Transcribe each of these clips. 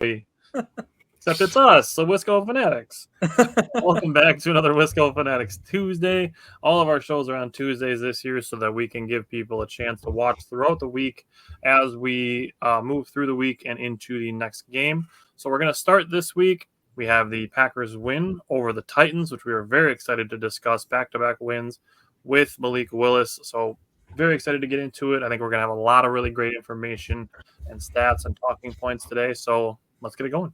Except it's us, the Wisco Fanatics. Welcome back to another Wisco Fanatics Tuesday. All of our shows are on Tuesdays this year so that we can give people a chance to watch throughout the week as we move through the week and into the next game. So we're going to start this week. We have the Packers win over the Titans, which we are very excited to discuss. Back-to-back wins with Malik Willis. So very excited to get into it. I think we're going to have a lot of really great information and stats and talking points today. So let's get it going.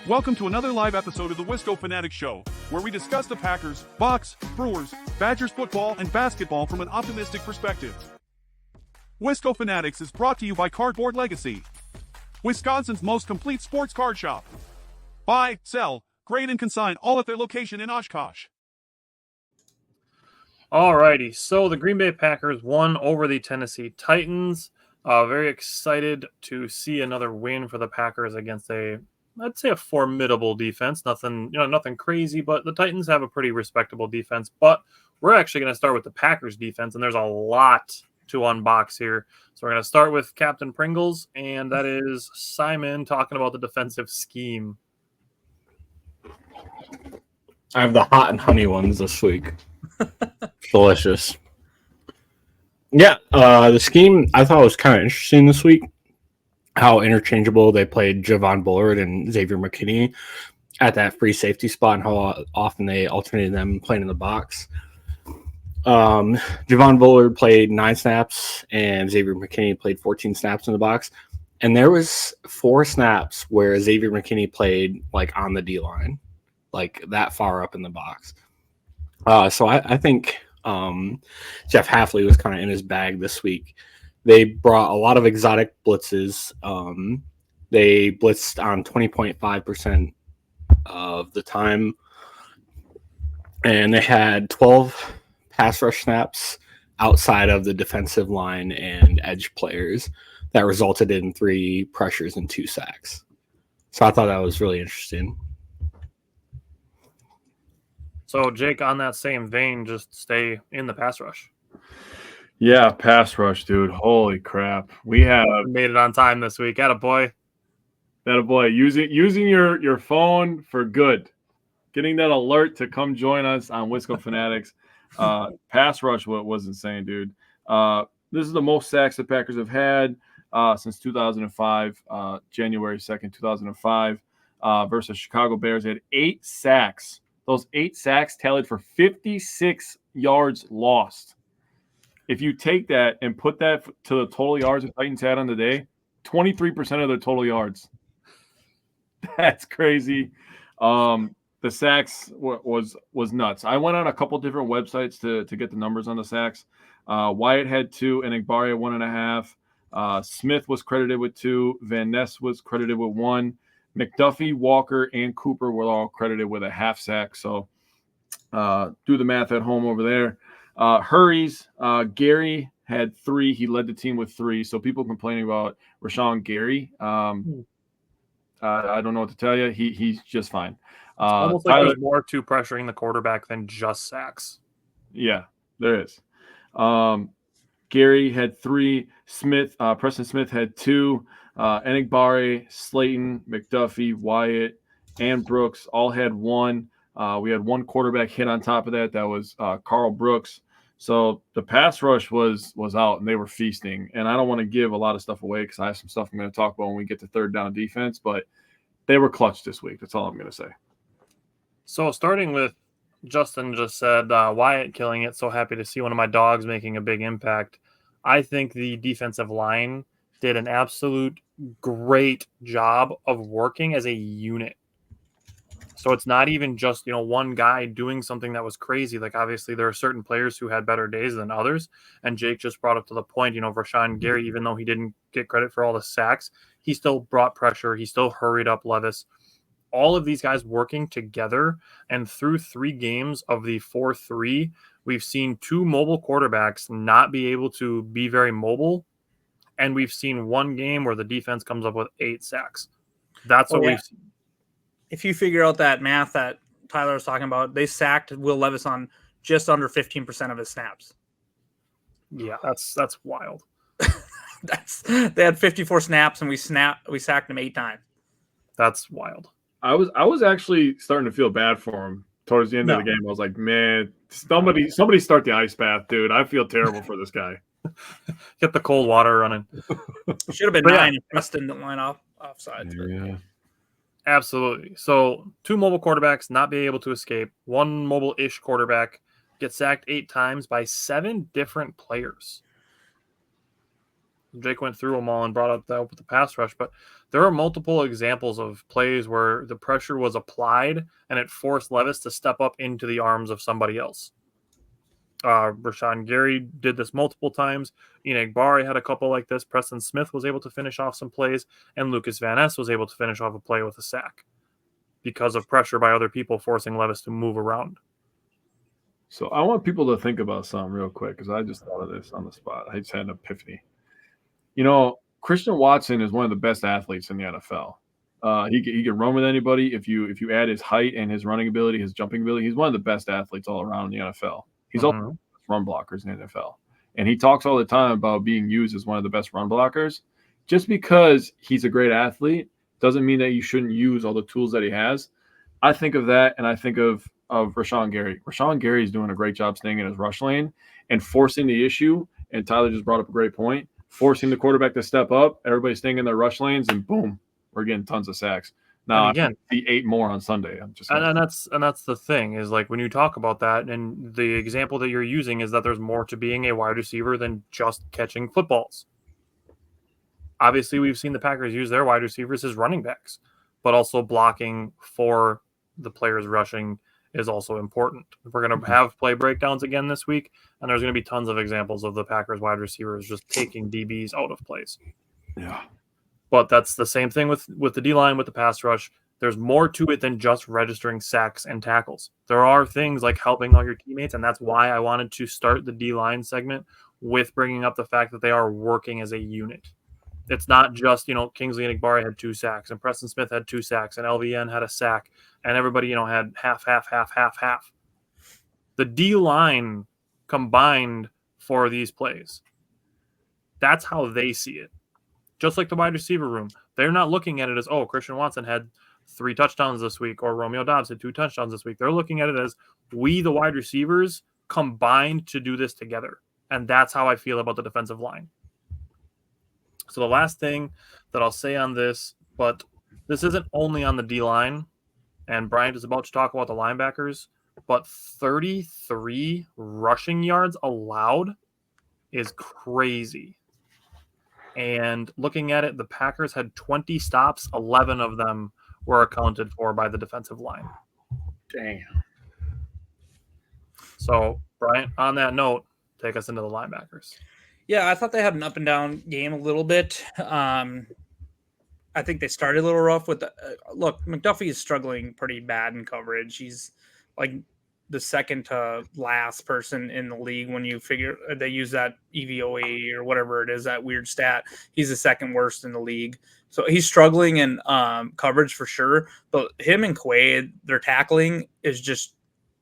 Welcome to another live episode of the Wisco Fanatics Show, where we discuss the Packers, Bucks, Brewers, Badgers football, and basketball from an optimistic perspective. Wisco Fanatics is brought to you by Cardboard Legacy, Wisconsin's most complete sports card shop. Buy, sell, grade, and consign all at their location in Oshkosh. Alrighty, so the Green Bay Packers won over the Tennessee Titans. Very excited to see another win for the Packers against I'd say a formidable defense. Nothing crazy, but the Titans have a pretty respectable defense. But we're actually going to start with the Packers defense, and there's a lot to unbox here. So we're going to start with Captain Pringles, and that is Simon talking about the defensive scheme. I have the hot and honey ones this week. Delicious. Yeah, the scheme I thought was kind of interesting this week. How interchangeable they played Javon Bullard and Xavier McKinney at that free safety spot and how often they alternated them playing in the box. Javon Bullard played 9 snaps and Xavier McKinney played 14 snaps in the box. And there was 4 snaps where Xavier McKinney played like on the D-line, like that far up in the box. So I think Jeff Hafley was kind of in his bag this week. They brought a lot of exotic blitzes. They blitzed on 20.5% of the time. And they had 12 pass rush snaps outside of the defensive line and edge players that resulted in 3 pressures and 2 sacks. So I thought that was really interesting. So, Jake, on that same vein, just stay in the pass rush. Yeah, pass rush, dude. Holy crap. We have made it on time this week. Attaboy. Using your phone for good. Getting that alert to come join us on Wisco Fanatics. Pass rush was insane, dude. This is the most sacks the Packers have had since 2005, January 2nd, 2005, versus Chicago Bears. They had 8 sacks. Those 8 sacks tallied for 56 yards lost. If you take that and put that to the total yards the Titans had on the day, 23% of their total yards. That's crazy. The sacks was nuts. I went on a couple different websites to get the numbers on the sacks. Wyatt had 2, and Enagbare 1.5. Smith was credited with 2. Van Ness was credited with 1. McDuffie, Walker, and Cooper were all credited with a half sack. So do the math at home over there. Hurries, Gary had 3. He led the team with 3. So people complaining about Rashawn Gary. I don't know what to tell you. He's just fine. Almost like there's more to pressuring the quarterback than just sacks. Yeah, there is. Gary had 3. Preston Smith had 2. Enagbare, Slayton, McDuffie, Wyatt, and Brooks all had 1. We had 1 quarterback hit on top of that. That was Carl Brooks. So the pass rush was out, and they were feasting. And I don't want to give a lot of stuff away because I have some stuff I'm going to talk about when we get to third down defense. But they were clutch this week. That's all I'm going to say. So starting with Justin just said, Wyatt killing it. So happy to see one of my dogs making a big impact. I think the defensive line did an absolute great job of working as a unit. So it's not even just, one guy doing something that was crazy. Like, obviously, there are certain players who had better days than others. And Jake just brought up to the point, Rashawn Gary, even though he didn't get credit for all the sacks, he still brought pressure. He still hurried up Levis. All of these guys working together. And through 3 games of the 4-3, we've seen 2 mobile quarterbacks not be able to be very mobile. And we've seen 1 game where the defense comes up with 8 sacks. That's what we've seen. If you figure out that math that Tyler was talking about, they sacked Will Levis on just under 15% of his snaps. Yeah, that's wild. They had 54 snaps and we sacked them 8 times. That's wild. I was actually starting to feel bad for him towards the end of the game. I was like, man, somebody start the ice bath, dude. I feel terrible for this guy. Get the cold water running. Should have been 9 if Preston didn't line offsides. Yeah. Absolutely. So 2 mobile quarterbacks not being able to escape. 1 mobile-ish quarterback get sacked 8 times by 7 different players. Jake went through them all and brought up that with the pass rush, but there are multiple examples of plays where the pressure was applied and it forced Levis to step up into the arms of somebody else. Rashawn Gary did this multiple times. Enagbari had a couple like this. Preston Smith was able to finish off some plays, and Lucas Van Ness was able to finish off a play with a sack because of pressure by other people forcing Levis to move around. So I want people to think about something real quick because I just thought of this on the spot. I just had an epiphany. Christian Watson is one of the best athletes in the NFL. He can run with anybody. If you add his height and his running ability, his jumping ability, he's one of the best athletes all around in the NFL. He's also one of the best run blockers in the NFL. And he talks all the time about being used as one of the best run blockers. Just because he's a great athlete doesn't mean that you shouldn't use all the tools that he has. I think of that, and I think of Rashawn Gary. Rashawn Gary is doing a great job staying in his rush lane and forcing the issue, and Tyler just brought up a great point, forcing the quarterback to step up, everybody staying in their rush lanes, and boom, we're getting tons of sacks. Now, again, the 8 more on Sunday. And that's the thing is, like, when you talk about that, and the example that you're using is that there's more to being a wide receiver than just catching footballs. Obviously, we've seen the Packers use their wide receivers as running backs, but also blocking for the players rushing is also important. We're going to have play breakdowns again this week, and there's going to be tons of examples of the Packers wide receivers just taking DBs out of plays. Yeah. But that's the same thing with the D-line, with the pass rush. There's more to it than just registering sacks and tackles. There are things like helping out your teammates, and that's why I wanted to start the D-line segment with bringing up the fact that they are working as a unit. It's not just, Kingsley Enagbari had 2 sacks, and Preston Smith had 2 sacks, and LVN had a sack, and everybody, had half. The D-line combined for these plays. That's how they see it. Just like the wide receiver room. They're not looking at it as, Christian Watson had 3 touchdowns this week, or Romeo Doubs had 2 touchdowns this week. They're looking at it as we, the wide receivers, combined to do this together. And that's how I feel about the defensive line. So the last thing that I'll say on this, but this isn't only on the D-line, and Bryant is about to talk about the linebackers, but 33 rushing yards allowed is crazy. And looking at it, the Packers had 20 stops. 11 of them were accounted for by the defensive line. Damn. So, Bryant, on that note, take us into the linebackers. Yeah, I thought they had an up and down game a little bit. I think they started a little rough with look, McDuffie is struggling pretty bad in coverage. He's like the second to last person in the league when you figure they use that EVOA or whatever it is, that weird stat. He's the second worst in the league. So he's struggling in coverage for sure. But him and Quaid, their tackling is just,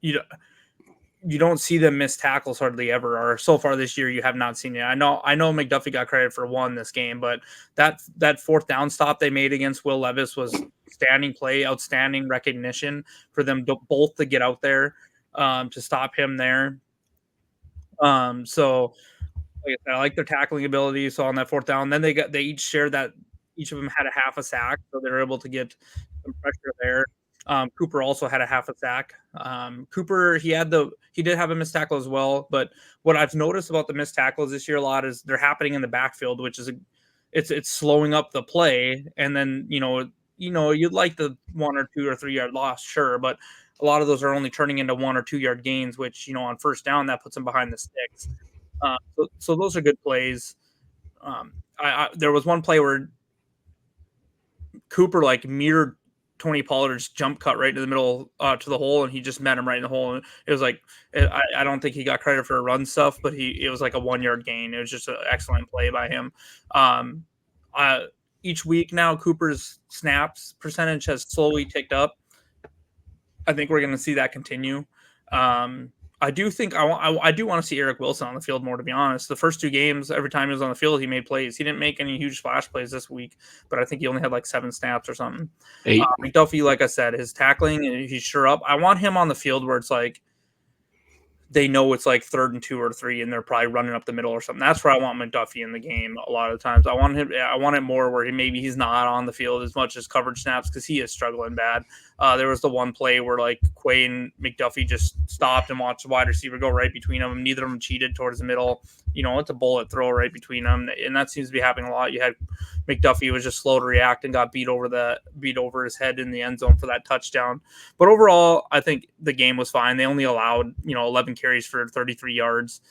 you don't see them miss tackles hardly ever, or so far this year you have not seen it. I know McDuffie got credit for 1 this game, but that 4th down stop they made against Will Levis was standing play, outstanding recognition for them both to get out there to stop him there. So like I said, I like their tackling ability. So on that 4th down, then they each shared that each of them had a half a sack, so they were able to get some pressure there. Cooper also had a half a sack. Cooper, he did have a missed tackle as well. But what I've noticed about the missed tackles this year a lot is they're happening in the backfield, which is it's slowing up the play. And then you'd like the 1 or 2 or 3 yard loss, sure, but a lot of those are only turning into 1 or 2 yard gains, which on first down that puts them behind the sticks. So those are good plays. There was one play where Cooper mirrored Tony Pollard's jump cut right in the middle to the hole, and he just met him right in the hole. And it was I don't think he got credit for run stuff, but it was like a 1 yard gain. It was just an excellent play by him. Each week now, Cooper's snaps percentage has slowly ticked up. I think we're going to see that continue. I do think I do want to see Eric Wilson on the field more, to be honest. The first 2 games, every time he was on the field, he made plays. He didn't make any huge splash plays this week, but I think he only had like 7 snaps or something. 8. McDuffie, like I said, his tackling, he's sure up. I want him on the field where it's like they know it's like 3rd and 2 or 3, and they're probably running up the middle or something. That's where I want McDuffie in the game a lot of times. I want it more where he's not on the field as much as coverage snaps because he is struggling bad. There was the one play where like Quay and McDuffie just stopped and watched the wide receiver go right between them. Neither of them cheated towards the middle. It's a bullet throw right between them, and that seems to be happening a lot. You had McDuffie was just slow to react and got beat over his head in the end zone for that touchdown. But overall, I think the game was fine. They only allowed 11 carries for 33 yards.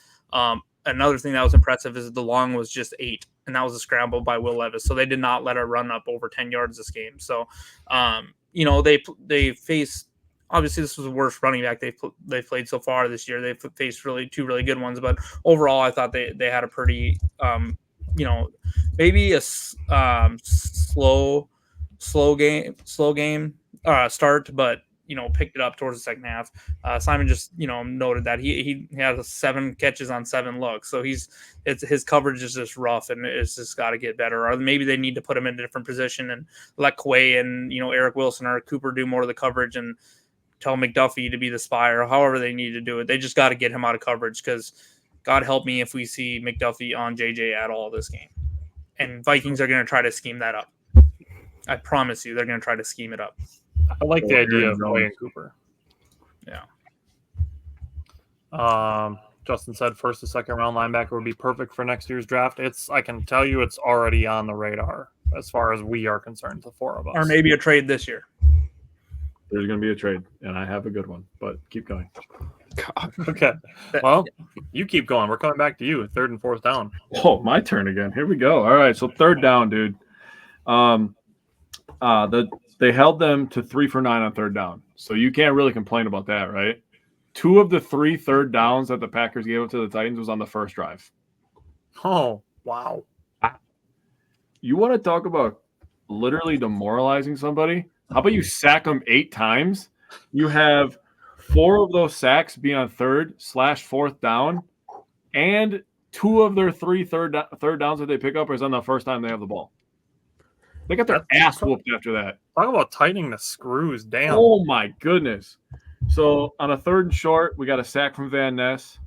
Another thing that was impressive is the long was just 8, and that was a scramble by Will Levis. So they did not let a run up over 10 yards this game. So they faced. Obviously, this was the worst running back they've played so far this year. They've faced 2 really good ones, but overall, I thought they had a pretty, maybe a slow game start, but picked it up towards the second half. Simon just noted that he had 7 catches on 7 looks, so his coverage is just rough, and it's just got to get better. Or maybe they need to put him in a different position and let Quay and Eric Wilson or Cooper do more of the coverage and tell McDuffie to be the spy, or however they need to do it. They just got to get him out of coverage, because God help me if we see McDuffie on JJ at all this game. And Vikings are going to try to scheme that up. I promise you, they're going to try to scheme it up. I like the idea of Quay and Cooper. Yeah. Justin said first to second round linebacker would be perfect for next year's draft. I can tell you it's already on the radar as far as we are concerned, the 4 of us. Or maybe a trade this year. There's going to be a trade, and I have a good one, but keep going. God. Okay. Well, you keep going. We're coming back to you. 3rd and 4th down. Oh, my turn again. Here we go. All right, so 3rd down, dude. They held them to 3 for 9 on 3rd down, so you can't really complain about that, right? 2 of the 3 third downs that the Packers gave up to the Titans was on the first drive. Oh, wow. You want to talk about literally demoralizing somebody? How about you sack them 8 times? You have 4 of those sacks be on 3rd/4th down, and 2 of their 3 third downs that they pick up is on the first time they have the ball. They got their ass whooped after that. Talk about tightening the screws down. Oh, my goodness. So on a 3rd and short, we got a sack from Van Ness.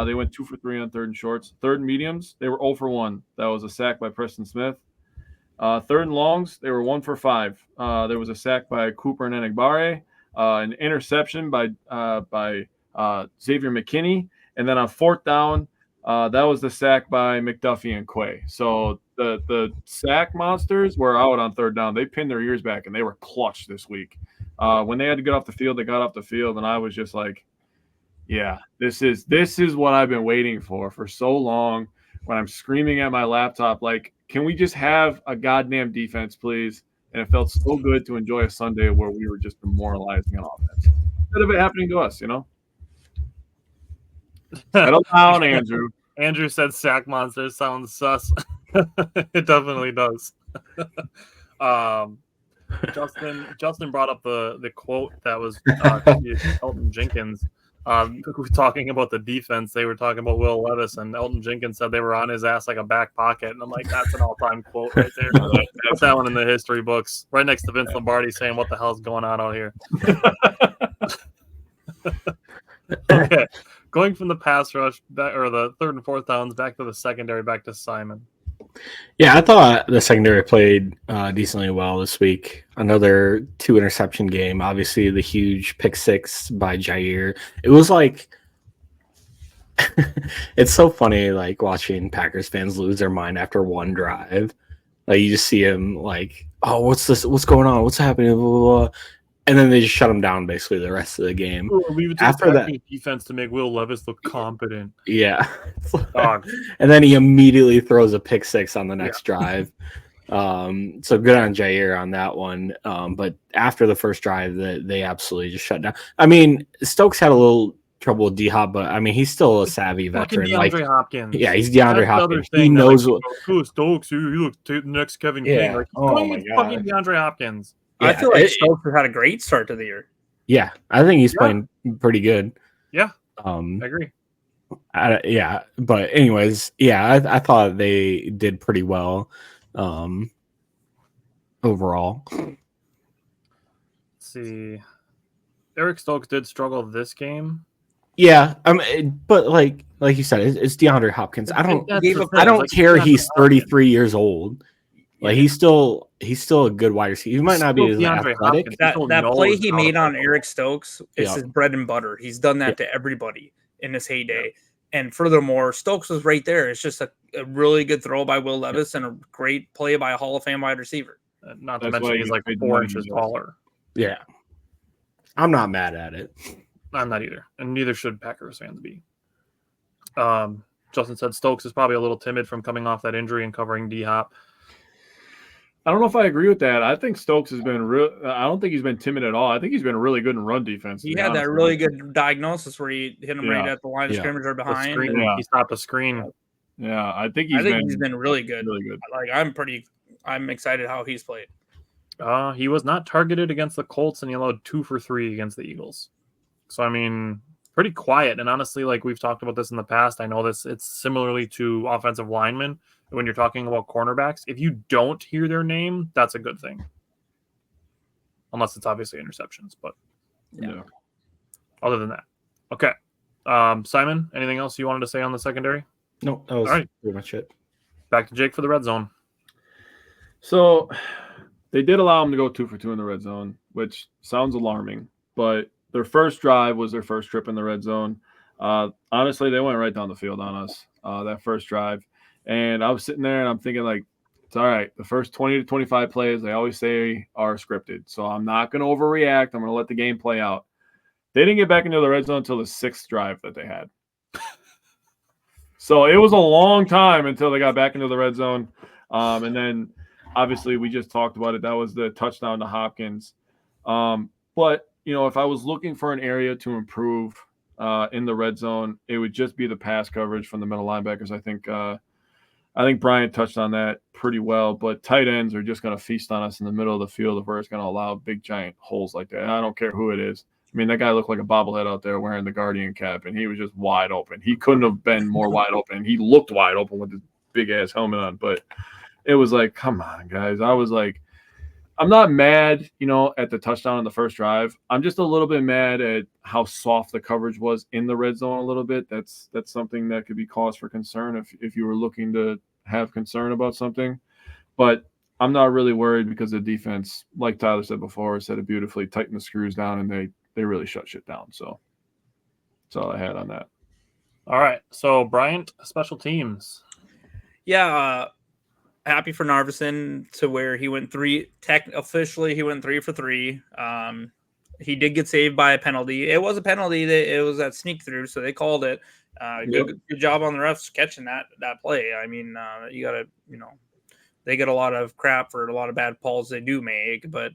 They went 2 for 3 on 3rd and shorts. 3rd and mediums, they were 0 for 1. That was a sack by Preston Smith. 3rd and longs, they were 1 for 5. There was a sack by Cooper and Enagbare, an interception by Xavier McKinney, and then on 4th down, that was the sack by McDuffie and Quay. So the sack monsters were out on 3rd down. They pinned their ears back, and they were clutch this week. When they had to get off the field, they got off the field, and I was just like, yeah, this is what I've been waiting for so long. When I'm screaming at my laptop, like, can we just have a goddamn defense, please? And it felt so good to enjoy a Sunday where we were just demoralizing on offense. Instead of it happening to us, Settle down, Andrew. Andrew said sack monster sounds sus. It definitely does. Justin brought up the quote that was Elton Jenkins. Talking about the defense, they were talking about Will Levis, and Elton Jenkins said they were on his ass like a back pocket. And I'm like, that's an all-time quote right there. Put that one in the history books, right next to Vince Lombardi saying, "What the hell's going on out here?" Okay, going from the pass rush back, or the 3rd and 4th downs, back to the secondary, back to Simon. Yeah, I thought the secondary played decently well this week. Another 2 interception game. Obviously, the huge pick 6 by Jair. It was like it's so funny, like watching Packers fans lose their mind after one drive. Like you just see them like, oh, what's this? What's going on? What's happening? Blah, blah, blah. And then they just shut them down basically the rest of the game. After that, defense to make Will Levis look competent. Yeah. And then he immediately throws a pick 6 on the next drive. So good on Jair on that one. But after the first drive, they absolutely just shut down. I mean, Stokes had a little trouble with D-Hop, but I mean, he's still a savvy veteran. DeAndre Hopkins. Yeah, he's DeAndre Hopkins. He knows what. Stokes, you look the next Kevin King. Like, my God. Fucking DeAndre Hopkins. Yeah, I feel like Stokes had a great start to the year. Yeah, I think he's playing pretty good. Yeah. I agree. But anyways, I thought they did pretty well overall. Let's see. Eric Stokes did struggle this game. Yeah, but like you said, it's DeAndre Hopkins. I don't care. He's 33 years old. Like he's still a good wide receiver. He might not be as athletic. That play he made on Eric Stokes is his bread and butter. He's done that to everybody in his heyday. And furthermore, Stokes was right there. It's just a really good throw by Will Levis and a great play by a Hall of Fame wide receiver. Not to mention he's like 4 inches taller. Yeah. I'm not mad at it. I'm not either. And neither should Packers fans be. Justin said Stokes is probably a little timid from coming off that injury and covering D-Hop. I don't know if I agree with that. I think Stokes has been real. I don't think he's been timid at all. I think he's been really good in run defense. He had that really good diagnosis where he hit him right at the line of scrimmage or behind. He stopped the screen. Yeah, I think he's been really good. Really good. Like I'm excited how he's played. He was not targeted against the Colts, and he allowed 2 for 3 against the Eagles. So I mean, pretty quiet. And honestly, like we've talked about this in the past, I know this. It's similarly to offensive linemen. When you're talking about cornerbacks, if you don't hear their name, that's a good thing. Unless it's obviously interceptions, but yeah. Other than that. Okay. Simon, anything else you wanted to say on the secondary? No, that was pretty much it. Back to Jake for the red zone. So they did allow him to go 2 for 2 in the red zone, which sounds alarming, but their first drive was their first trip in the red zone. Honestly, they went right down the field on us that first drive. And I was sitting there and I'm thinking, like, it's all right. The first 20 to 25 plays, they always say, are scripted. So I'm not going to overreact. I'm going to let the game play out. They didn't get back into the red zone until the 6th drive that they had. So it was a long time until they got back into the red zone. And then, obviously, we just talked about it. That was the touchdown to Hopkins. But, you know, if I was looking for an area to improve in the red zone, it would just be the pass coverage from the middle linebackers. I think Brian touched on that pretty well, but tight ends are just going to feast on us in the middle of the field if we're just going to allow big, giant holes like that. And I don't care who it is. I mean, that guy looked like a bobblehead out there wearing the Guardian cap, and he was just wide open. He couldn't have been more wide open. He looked wide open with his big-ass helmet on, but it was like, come on, guys. I was like, I'm not mad, you know, at the touchdown on the first drive. I'm just a little bit mad at how soft the coverage was in the red zone a little bit. That's something that could be cause for concern if you were looking to have concern about something. But I'm not really worried because the defense, like Tyler said before, said it beautifully, tightened the screws down, and they really shut shit down. So that's all I had on that. All right. So, Bryant, special teams. Yeah, happy for Narveson to where he went officially he went 3 for 3. He did get saved by a penalty. It was a penalty. It was that sneak through, so they called it. Good job on the refs catching that play. I mean, you got to, you know, they get a lot of crap for a lot of bad calls they do make, but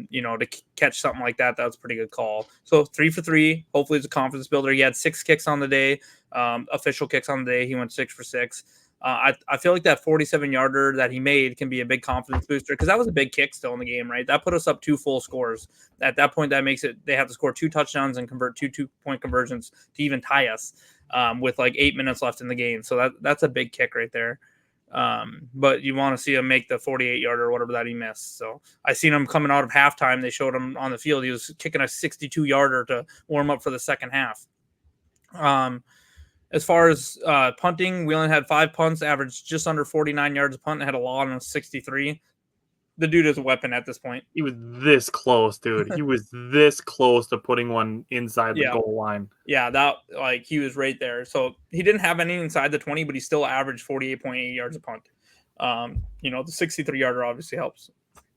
you know, to catch something like that was a pretty good call. So 3 for 3. Hopefully it's a confidence builder. He had 6 kicks on the day, official kicks on the day. He went 6 for 6. I feel like that 47-yarder that he made can be a big confidence booster because that was a big kick still in the game, right? That put us up 2 full scores. At that point, that makes it they have to score 2 touchdowns and convert 2 2-point conversions to even tie us with like 8 minutes left in the game. So that's a big kick right there. But you want to see him make the 48-yarder or whatever that he missed. So I seen him coming out of halftime. They showed him on the field. He was kicking a 62-yarder to warm up for the second half. As far as punting, we only had 5 punts, averaged just under 49 yards a punt, and had a long on 63. The dude is a weapon at this point. He was this close, dude. He was this close to putting one inside the goal line. Yeah, he was right there. So he didn't have any inside the 20, but he still averaged 48.8 yards a punt. You know, the 63-yarder obviously helps.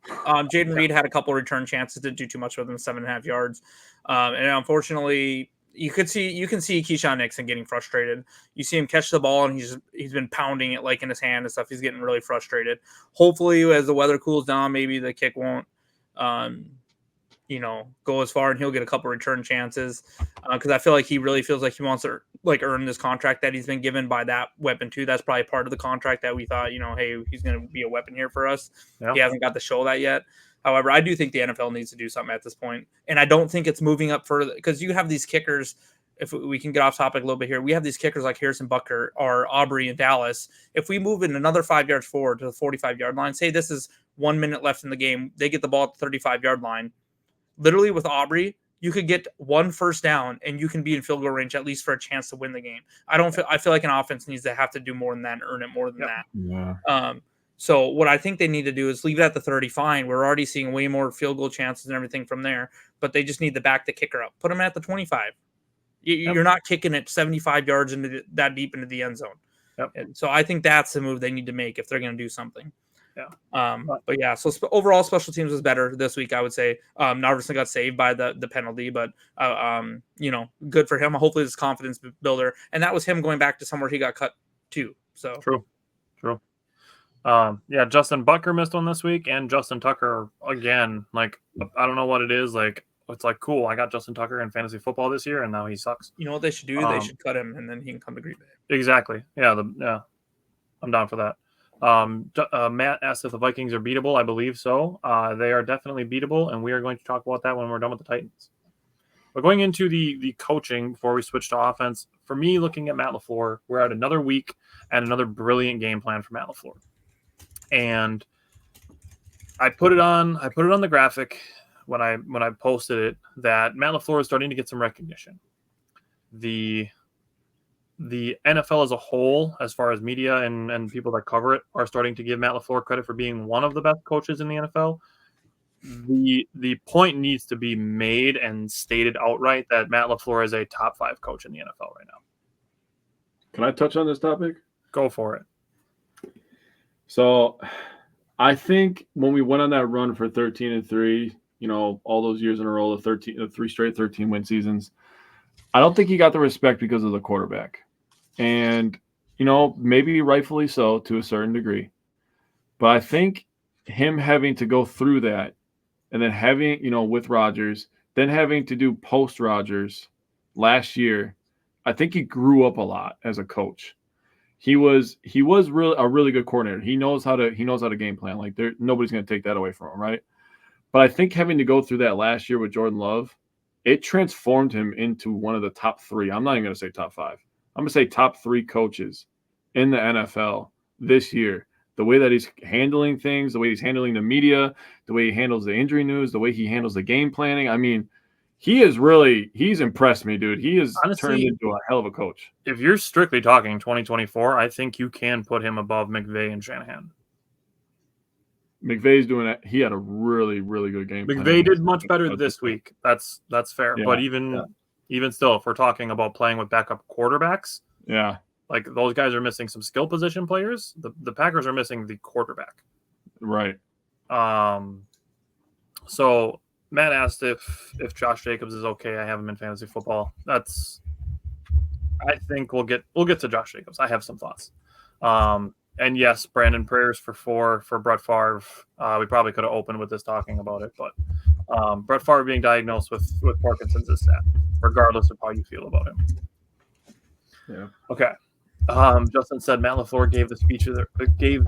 Jaden Reed had a couple return chances, didn't do too much with them, 7.5 yards. And unfortunately, you can see Keyshawn Nixon getting frustrated. You see him catch the ball, and he's been pounding it like in his hand and stuff. He's getting really frustrated. Hopefully, as the weather cools down, maybe the kick won't, you know, go as far, and he'll get a couple return chances. Because I feel like he really feels like he wants to like earn this contract that he's been given by that weapon too. That's probably part of the contract that we thought, you know, hey, he's going to be a weapon here for us. Yeah. He hasn't got to show that yet. However, I do think the NFL needs to do something at this point. And I don't think it's moving up further because you have these kickers if we can get off topic a little bit here, we have these kickers like Harrison Butker or Aubrey in Dallas. If we move in another 5 yards forward to the 45-yard line, say this is 1 minute left in the game, they get the ball at the 35-yard line. Literally with Aubrey, you could get 1 first down and you can be in field goal range at least for a chance to win the game. I feel like an offense needs to have to do more than that and earn it more than that. Yeah. So what I think they need to do is leave it at the 30. Fine, we're already seeing way more field goal chances and everything from there, but they just need to back the kicker up. Put them at the 25. You're not kicking it 75 yards into that deep into the end zone. Yep. And so I think that's the move they need to make if they're going to do something. Yeah. But yeah, so overall special teams was better this week, I would say. Narveson got saved by the penalty, but good for him. Hopefully it's confidence builder. And that was him going back to somewhere he got cut too. So True. Justin Butker missed one this week, and Justin Tucker again. Like, I don't know what it is. Like, it's like, cool, I got Justin Tucker in fantasy football this year, and now he sucks. You know what they should do? They should cut him, and then he can come to Green Bay. Exactly. Yeah. I'm down for that. Matt asked if the Vikings are beatable. I believe so. They are definitely beatable, and we are going to talk about that when we're done with the Titans. But going into the coaching before we switch to offense, for me, looking at Matt LaFleur, we're at another week and another brilliant game plan for Matt LaFleur. And I put it on the graphic when I posted it that Matt LaFleur is starting to get some recognition. The NFL as a whole, as far as media and people that cover it, are starting to give Matt LaFleur credit for being one of the best coaches in the NFL. The point needs to be made and stated outright that Matt LaFleur is a top 5 coach in the NFL right now. Can I touch on this topic? Go for it. So I think when we went on that run for 13-3, all those years in a row, the 3 straight 13-win seasons, I don't think he got the respect because of the quarterback. And, maybe rightfully so to a certain degree. But I think him having to go through that and then having, with Rodgers, then having to do post-Rodgers last year, I think he grew up a lot as a coach. He was really a really good coordinator. He knows how to game plan. Like, nobody's going to take that away from him, right? But I think having to go through that last year with Jordan Love, it transformed him into one of the top 3. I'm not even going to say top 5. I'm going to say top 3 coaches in the NFL this year. The way that he's handling things, the way he's handling the media, the way he handles the injury news, the way he handles the game planning. I mean, he's impressed me, dude. He has turned into a hell of a coach. If you're strictly talking 2024, I think you can put him above McVay and Shanahan. McVay's doing it. He had a really, really good game. McVay did much better this week. That's fair. Yeah, but even still, if we're talking about playing with backup quarterbacks, like, those guys are missing some skill position players. The Packers are missing the quarterback. Right. So Matt asked if Josh Jacobs is okay. I have him in fantasy football. I think we'll get to Josh Jacobs. I have some thoughts. And yes, Brandon, prayers for Brett Favre. We probably could have opened with this talking about it, but Brett Favre being diagnosed with Parkinson's is sad, regardless of how you feel about him. Yeah. Okay. Justin said Matt LaFleur gave the speech gave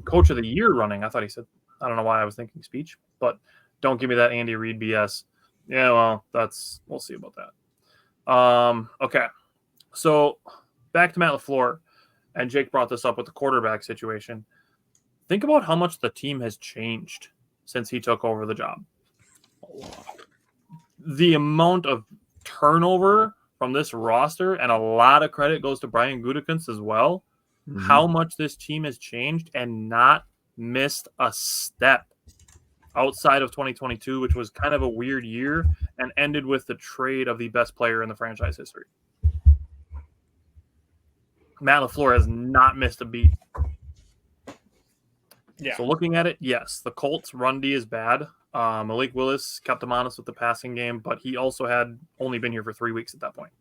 Coach of the Year running. I thought he said, I don't know why I was thinking speech, but don't give me that Andy Reid BS. Yeah, well, we'll see about that. Okay. So back to Matt LaFleur, and Jake brought this up with the quarterback situation. Think about how much the team has changed since he took over the job. The amount of turnover from this roster, and a lot of credit goes to Brian Gutekunst as well, how much this team has changed and not missed a step outside of 2022, which was kind of a weird year, and ended with the trade of the best player in the franchise history. Matt LaFleur has not missed a beat. Yeah. So looking at it, yes, the Colts' run D is bad. Malik Willis kept him honest with the passing game, but he also had only been here for 3 weeks at that point.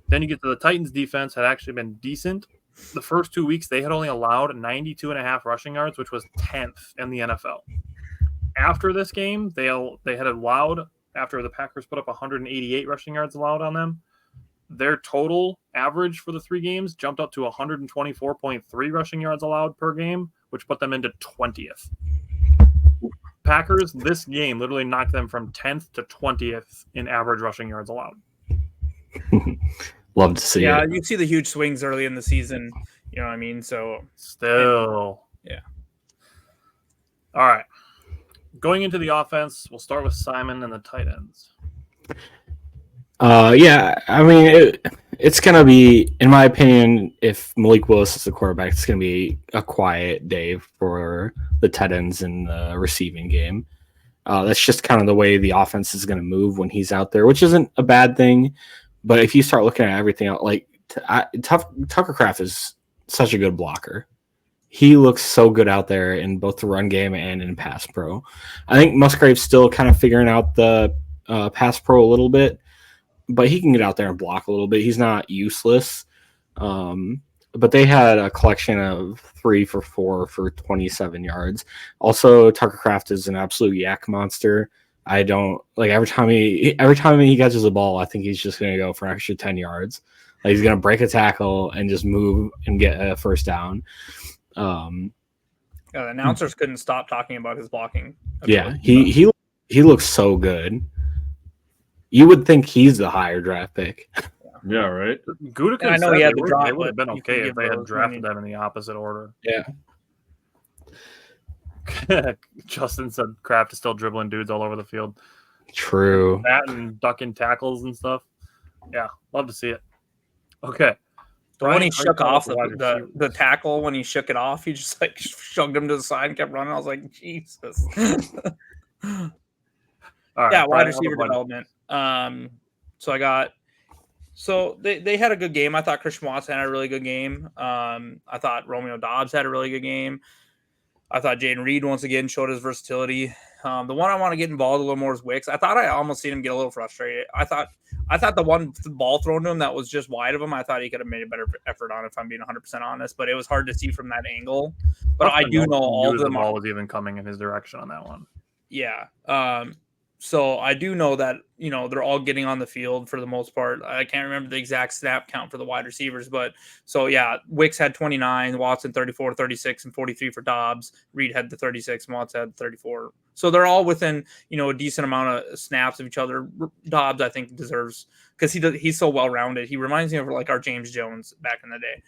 Then you get to the Titans' defense, had actually been decent. The first 2 weeks, they had only allowed 92.5 rushing yards, which was 10th in the NFL. After this game, they had allowed, after the Packers put up 188 rushing yards allowed on them, their total average for the 3 games jumped up to 124.3 rushing yards allowed per game, which put them into 20th. Packers, this game literally knocked them from 10th to 20th in average rushing yards allowed. Love to see Yeah, it. you see the huge swings early in the season. You know what I mean? So Still. yeah. All right. Going into the offense, we'll start with Simon and the tight ends. Yeah, I mean, it's going to be, in my opinion, if Malik Willis is the quarterback, it's going to be a quiet day for the tight ends in the receiving game. That's just kind of the way the offense is going to move when he's out there, which isn't a bad thing. But if you start looking at everything else, like Tucker Kraft is such a good blocker. He looks so good out there in both the run game and in pass pro. I think Musgrave's still kind of figuring out the pass pro a little bit, but he can get out there and block a little bit. He's not useless. But they had a collection of 3 for 4 for 27 yards. Also, Tucker Kraft is an absolute yak monster. I don't like every time he catches the ball, I think he's just going to go for an extra 10 yards. Like he's going to break a tackle and just move and get a first down. The announcers couldn't stop talking about his blocking. Yeah, he looks so good. You would think he's the higher draft pick. Yeah, right. Gutekunst I know he had the drop, they would have been but you okay can if they give had those, drafted them in the opposite order. Yeah. Justin said Kraft is still dribbling dudes all over the field. True. That and ducking tackles and stuff. Yeah, love to see it. Okay. But when he Brian, shook great off call for wide the receivers. tackle, when he shook it off, he just like shoved him to the side and kept running. I was like, Jesus. All right, Yeah, Brian, wide how receiver about development. So they had a good game. I thought Christian Watson had a really good game. I thought Romeo Dobbs had a really good game. I thought Jaden Reed once again showed his versatility. The one I want to get involved a little more is Wicks. I thought I almost seen him get a little frustrated. I thought the one ball thrown to him that was just wide of him, I thought he could have made a better effort on it, if I'm being 100% honest. But it was hard to see from that angle. But I do know all of them. The ball was even coming in his direction on that one. Yeah. So I do know that, they're all getting on the field for the most part. I can't remember the exact snap count for the wide receivers, but so yeah, Wicks had 29, Watson 34, 36, and 43 for Dobbs. Reed had the 36, and Watson had 34. So they're all within, a decent amount of snaps of each other. Dobbs, I think, deserves, because he's so well-rounded. He reminds me of like our James Jones back in the day.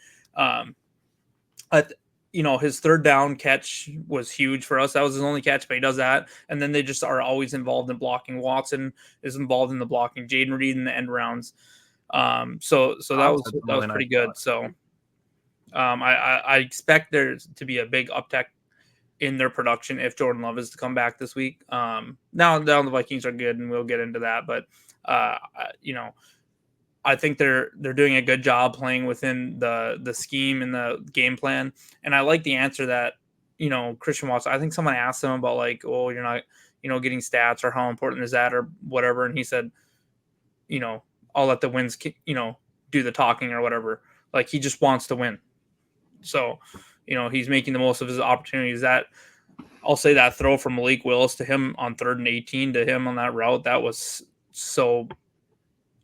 His third down catch was huge for us. That was his only catch, but he does that. And then they just are always involved in blocking. Watson is involved in the blocking. Jaden Reed in the end rounds. So that was pretty good. So I expect there to be a big uptick in their production if Jordan Love is to come back this week. Now the Vikings are good, and we'll get into that. But I think they're doing a good job playing within the scheme and the game plan. And I like the answer that, Christian Watson, I think someone asked him about like, oh, you're not, getting stats, or how important is that, or whatever. And he said, I'll let the wins, do the talking or whatever. Like, he just wants to win. So, he's making the most of his opportunities. That, I'll say, that throw from Malik Willis to him on 3rd and 18 to him on that route, that was so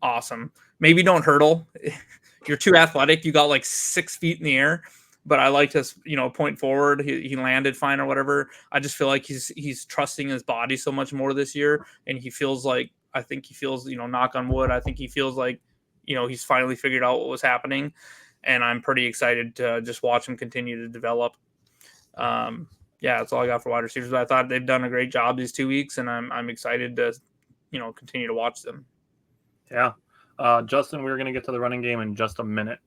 awesome. Maybe don't hurdle. You're too athletic. You got like 6 feet in the air, but I like his, point forward. He landed fine or whatever. I just feel like he's trusting his body so much more this year. And he feels like, I think he feels, knock on wood, I think he feels like, he's finally figured out what was happening. And I'm pretty excited to just watch him continue to develop. Yeah, that's all I got for wide receivers. But I thought they've done a great job these 2 weeks, and I'm excited to, continue to watch them. Yeah. Justin, we're going to get to the running game in just a minute.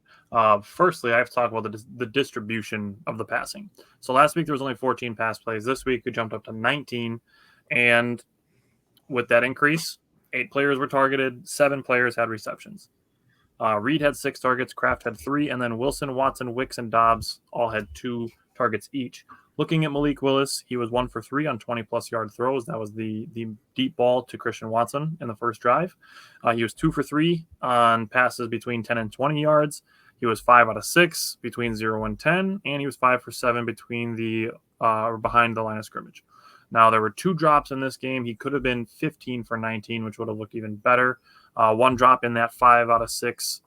Firstly, I have to talk about the distribution of the passing. So last week there was only 14 pass plays. This week we jumped up to 19. And with that increase, 8 players were targeted, 7 players had receptions. Reed had 6 targets, Kraft had 3, and then Wilson, Watson, Wicks, and Dobbs all had 2 targets each. Looking at Malik Willis, he was 1 for 3 on 20-plus yard throws. That was the deep ball to Christian Watson in the first drive. He was 2 for 3 on passes between 10 and 20 yards. He was 5 out of 6 between 0 and 10, and he was 5 for 7 between behind the line of scrimmage. Now, there were 2 drops in this game. He could have been 15 for 19, which would have looked even better. 1 drop in that 5 out of 6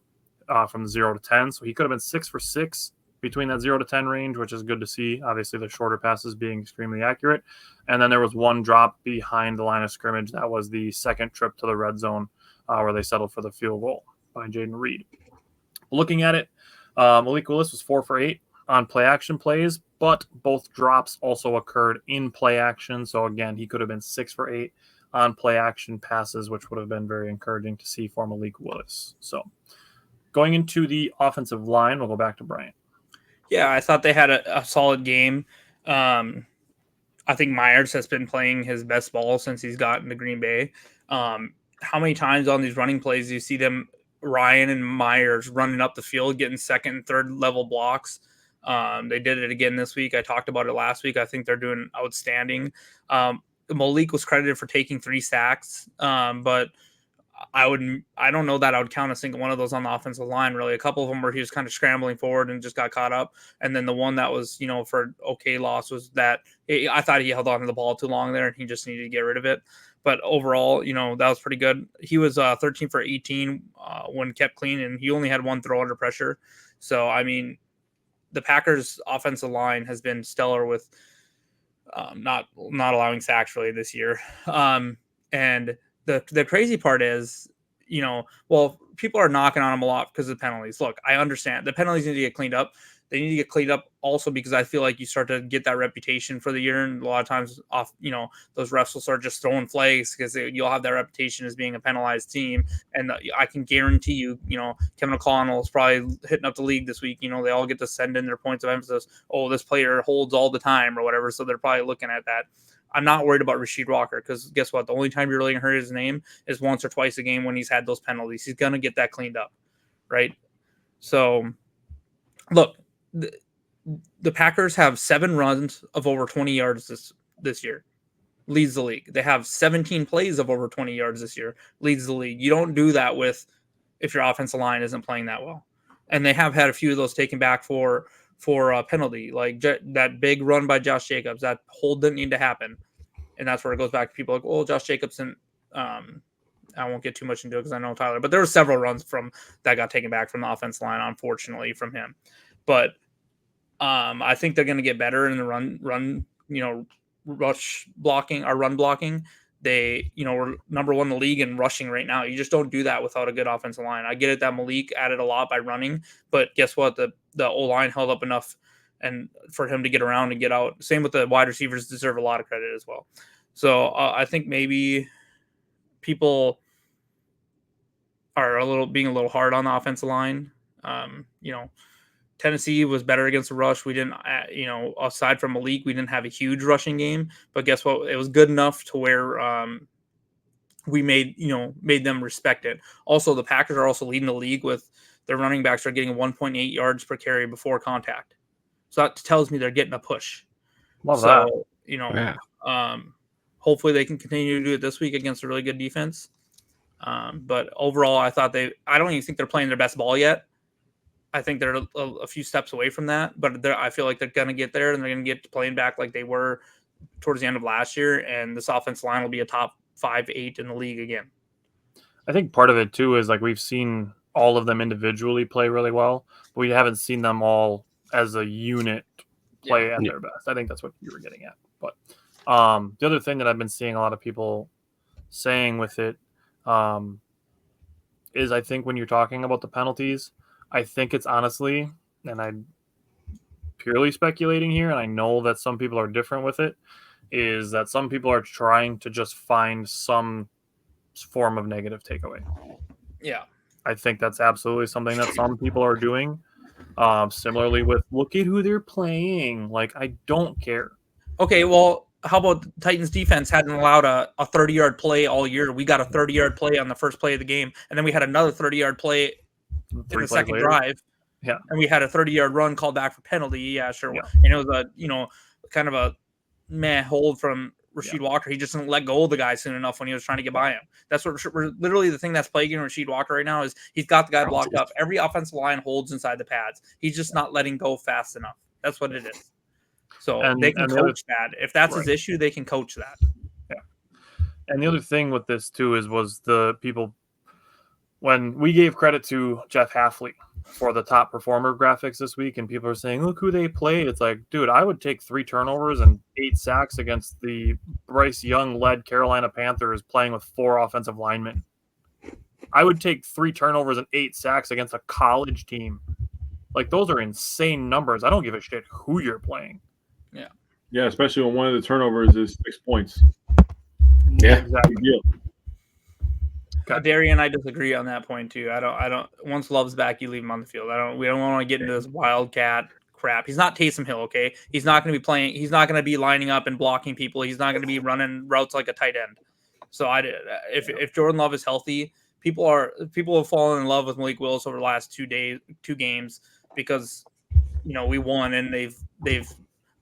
from 0 to 10. So he could have been 6 for 6 between that 0 to 10 range, which is good to see. Obviously, the shorter passes being extremely accurate. And then there was 1 drop behind the line of scrimmage. That was the second trip to the red zone where they settled for the field goal. by Jaden Reed. Looking at it, Malik Willis was 4 for 8 on play action plays, but both drops also occurred in play action. So again, he could have been 6 for 8 on play action passes, which would have been very encouraging to see for Malik Willis. So going into the offensive line, we'll go back to Brian. Yeah, I thought they had a solid game. I think Myers has been playing his best ball since he's gotten to Green Bay. How many times on these running plays do you see them, Ryan and Myers, running up the field, getting second and third level blocks? They did it again this week. I talked about it last week. I think they're doing outstanding. Malik was credited for taking 3 sacks, but I don't know that I would count a single one of those on the offensive line, really. A couple of them where he was kind of scrambling forward and just got caught up. And then the one that was, for okay loss was that I thought he held on to the ball too long there and he just needed to get rid of it. But overall, that was pretty good. He was 13 for 18 when kept clean, and he only had 1 throw under pressure. So, I mean, the Packers offensive line has been stellar with not allowing sacks really this year. And the crazy part is, people are knocking on him a lot because of the penalties. Look, I understand the penalties need to get cleaned up. They need to get cleaned up also because I feel like you start to get that reputation for the year. And a lot of times those refs will start just throwing flags because you'll have that reputation as being a penalized team. And I can guarantee you, Kevin O'Connell is probably hitting up the league this week. They all get to send in their points of emphasis. Oh, this player holds all the time or whatever. So they're probably looking at that. I'm not worried about Rasheed Walker because guess what? The only time you're really going to hurt his name is once or twice a game when he's had those penalties. He's going to get that cleaned up, right? So, look, the Packers have 7 runs of over 20 yards this year. Leads the league. They have 17 plays of over 20 yards this year. Leads the league. You don't do that if your offensive line isn't playing that well. And they have had a few of those taken back for a penalty, like that big run by Josh Jacobs. That hold didn't need to happen. And that's where it goes back to people like, oh, Josh Jacobs. And I won't get too much into it because I know Tyler. But there were several runs that got taken back from the offense line, unfortunately, from him. But I think they're going to get better in the run, rush blocking or run blocking. They, were number 1 in the league in rushing right now. You just don't do that without a good offensive line. I get it that Malik added a lot by running, but guess what? The O-line held up enough and for him to get around and get out. Same with the wide receivers, deserve a lot of credit as well. So I think maybe people are being a little hard on the offensive line. Tennessee was better against the rush. We didn't, aside from Malik, we didn't have a huge rushing game. But guess what? It was good enough to where we made them respect it. Also, the Packers are also leading the league with their running backs are getting 1.8 yards per carry before contact. So that tells me they're getting a push. Love that. Hopefully they can continue to do it this week against a really good defense. But overall, I don't even think they're playing their best ball yet. I think they're a few steps away from that, but I feel like they're going to get there and they're going to get to playing back like they were towards the end of last year. And this offensive line will be a top 5-8 in the league again. I think part of it too is like we've seen all of them individually play really well, but we haven't seen them all as a unit play at their best. I think that's what you were getting at. But the other thing that I've been seeing a lot of people saying with it is I think when you're talking about the penalties, I think it's honestly, and I'm purely speculating here, and I know that some people are different with it, is that some people are trying to just find some form of negative takeaway. Yeah. I think that's absolutely something that some people are doing. Similarly with, look at who they're playing. Like, I don't care. Okay, well, how about Titans defense hadn't allowed a 30-yard play all year? We got a 30-yard play on the first play of the game, and then we had another 30-yard play in the second drive. Yeah. And we had a 30-yard run called back for penalty. Yeah, sure. Yeah. And it was kind of a hold from Rasheed Walker. He just didn't let go of the guy soon enough when he was trying to get by him. That's what literally the thing that's plaguing Rasheed Walker right now is he's got the guy blocked up. Every offensive line holds inside the pads. He's just not letting go fast enough. That's what it is. So they can coach that. If that's his issue, they can coach that. Yeah. And the other thing with this too was the people when we gave credit to Jeff Halfley for the top performer graphics this week, and people are saying, look who they played. It's like, dude, I would take 3 turnovers and 8 sacks against the Bryce Young-led Carolina Panthers playing with 4 offensive linemen. I would take 3 turnovers and 8 sacks against a college team. Like, those are insane numbers. I don't give a shit who you're playing. Yeah, especially when one of the turnovers is 6 points. Yeah. Exactly. Big deal. Darian and I disagree on that point too. I don't. Once Love's back, you leave him on the field. We don't want to get into this wildcat crap. He's not Taysom Hill, okay? He's not going to be playing. He's not going to be lining up and blocking people. He's not going to be running routes like a tight end. So if Jordan Love is healthy, people have fallen in love with Malik Willis over the last 2 games because we won and they've.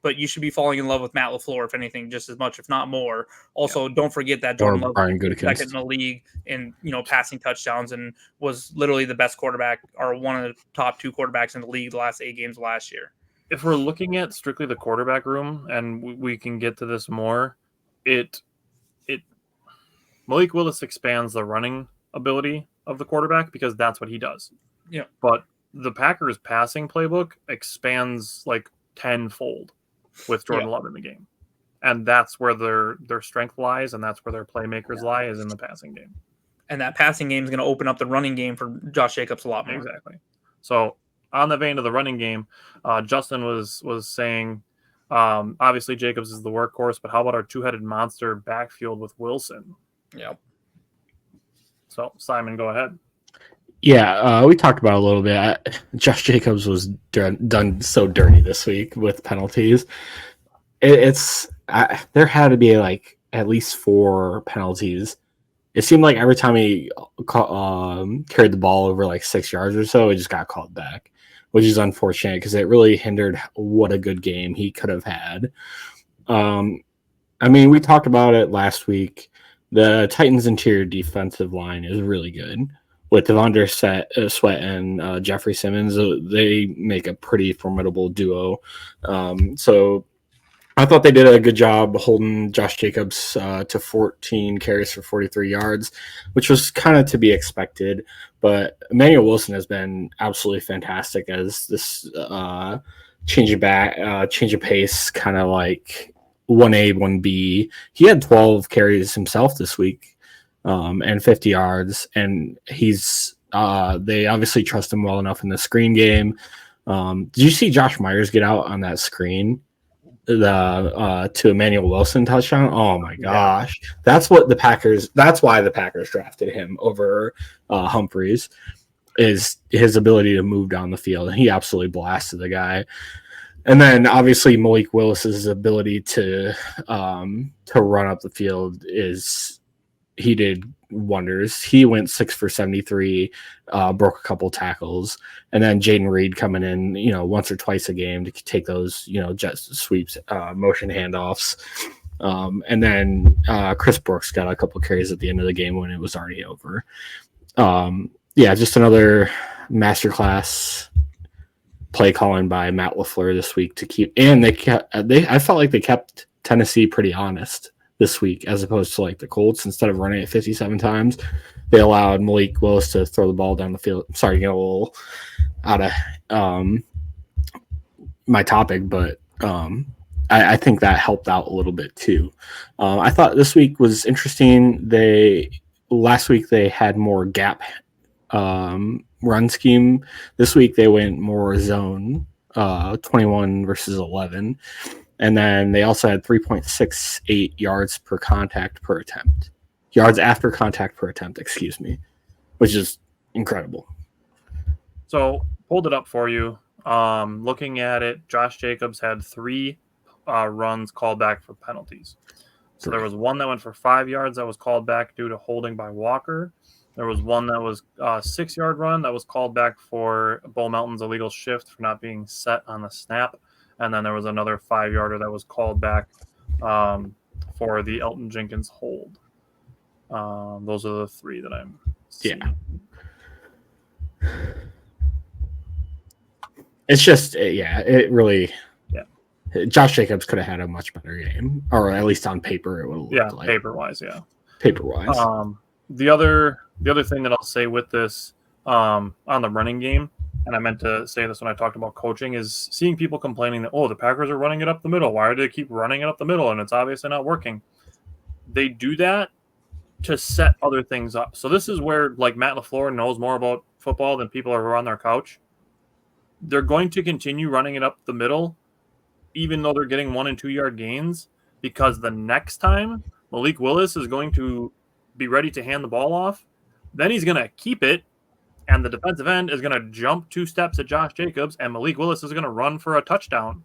But you should be falling in love with Matt LaFleur, if anything, just as much, if not more. Also, don't forget that Jordan Love was second in the league in passing touchdowns and was literally the best quarterback or one of the top 2 quarterbacks in the league the last 8 games of last year. If we're looking at strictly the quarterback room, and we can get to this more, Malik Willis expands the running ability of the quarterback because that's what he does. Yeah. But the Packers passing playbook expands like tenfold with Jordan Love in the game. And that's where their strength lies, and that's where their playmakers lie, is in the passing game. And that passing game is going to open up the running game for Josh Jacobs a lot more. Exactly. So on the vein of the running game, Justin was saying, obviously Jacobs is the workhorse, but how about our 2-headed monster backfield with Wilson? Yep. So Simon, go ahead. Yeah, we talked about it a little bit. Josh Jacobs was done so dirty this week with penalties. There had to be like at least 4 penalties. It seemed like every time he carried the ball over like 6 yards or so, it just got called back, which is unfortunate because it really hindered what a good game he could have had. I mean, we talked about it last week. The Titans' interior defensive line is really good. With Devondre Sweat and Jeffrey Simmons, they make a pretty formidable duo. So I thought they did a good job holding Josh Jacobs to 14 carries for 43 yards, which was kind of to be expected. But Emmanuel Wilson has been absolutely fantastic as this change of pace, kind of like 1A, 1B. He had 12 carries himself this week. And 50 yards, and they obviously trust him well enough in the screen game. Did you see Josh Myers get out on that screen to Emmanuel Wilson touchdown? Oh my gosh. That's why the Packers drafted him over Humphreys, is his ability to move down the field. And he absolutely blasted the guy. And then obviously Malik Willis's ability to run up the field he did wonders. He went 6 for 73, broke a couple tackles, and then Jaden Reed coming in, once or twice a game to take those, jet sweeps, motion handoffs. And then Chris Brooks got a couple carries at the end of the game when it was already over. Just another masterclass play calling by Matt LaFleur this week to keep, and I felt like they kept Tennessee pretty honest this week, as opposed to like the Colts. Instead of running it 57 times, they allowed Malik Willis to throw the ball down the field. Sorry, a little out of my topic, but I think that helped out a little bit too. I thought this week was interesting. Last week they had more gap run scheme. This week they went more zone, 21 versus 11. And then they also had 3.68 yards per contact per attempt. Yards after contact per attempt, which is incredible. So, pulled it up for you. Looking at it, Josh Jacobs had 3 runs called back for penalties. So there was one that went for 5 yards that was called back due to holding by Walker. There was one that was a 6-yard run that was called back for Bo Melton's illegal shift for not being set on the snap. And then there was another 5-yarder that was called back for the Elton Jenkins hold. Those are the 3 that I'm seeing. Yeah. It's just, it really. Yeah. Josh Jacobs could have had a much better game, or at least on paper it would have looked like. Paper-wise. The other thing that I'll say with this on the running game, and I meant to say this when I talked about coaching, is seeing people complaining that, the Packers are running it up the middle. Why do they keep running it up the middle? And it's obviously not working. They do that to set other things up. So this is where like Matt LaFleur knows more about football than people who are on their couch. They're going to continue running it up the middle, even though they're getting 1 and 2 yard gains, because the next time Malik Willis is going to be ready to hand the ball off, then he's going to keep it, and the defensive end is going to jump 2 steps at Josh Jacobs, and Malik Willis is going to run for a touchdown.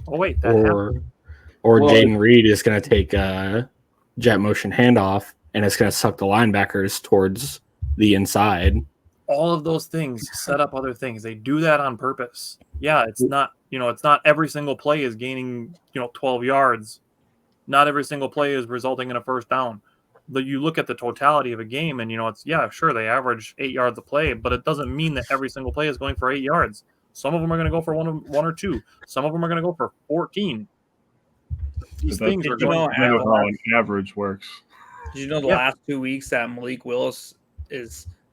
Oh wait, that happened. Or Well, Jaden Reed is going to take a jet motion handoff, and it's going to suck the linebackers towards the inside. All of those things set up other things. They do that on purpose. Yeah, it's not every single play is gaining 12 yards. Not every single play is resulting in a first down. But you look at the totality of a game, and it's sure they average 8 yards a play, but it doesn't mean that every single play is going for 8 yards. Some of them are going to go for one or two. Some of them are going to go for 14. These things are going to know how an average works. Did you know the last 2 weeks that Malik Willis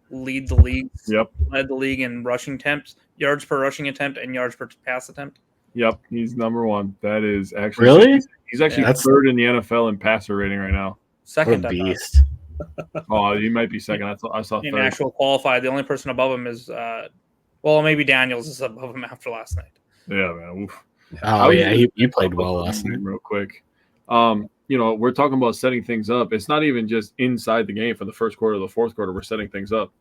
led the league in rushing attempts, yards per rushing attempt, and yards per pass attempt? Yep, he's number 1. That is actually really. He's actually third in the NFL in passer rating right now. Second, what a beast. Oh, he might be second. I saw in third. actual qualified. The only person above him is maybe Daniels is above him after last night. Yeah, man. Oof. Oh yeah, he played well last night. Real quick, we're talking about setting things up. It's not even just inside the game for the first quarter, the fourth quarter. We're setting things up.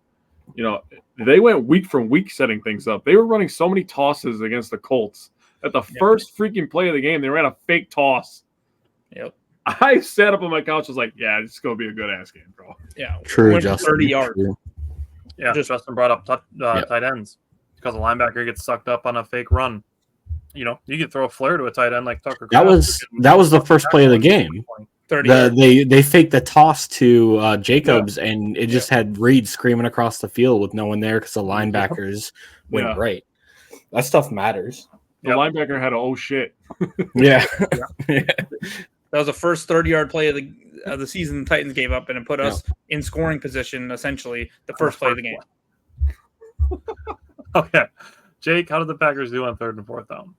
They went week from week setting things up. They were running so many tosses against the Colts. At the first freaking play of the game, they ran a fake toss. Yep. I sat up on my couch. Was like, yeah, it's gonna be a good ass game, bro. Yeah, true. Justin, 30 yards. True. Yeah, Justin brought up tight ends because a linebacker gets sucked up on a fake run. You could throw a flare to a tight end like Tucker. That was the first play of the game. 30 they faked the toss to Jacobs, and it just had Reed screaming across the field with no one there because the linebackers went right. That stuff matters. The linebacker had a oh shit. Yeah. That was the first 30-yard play of the season the Titans gave up, and it put us in scoring position, essentially, the first play of the game. Okay. Jake, how did the Packers do on 3rd and 4th down?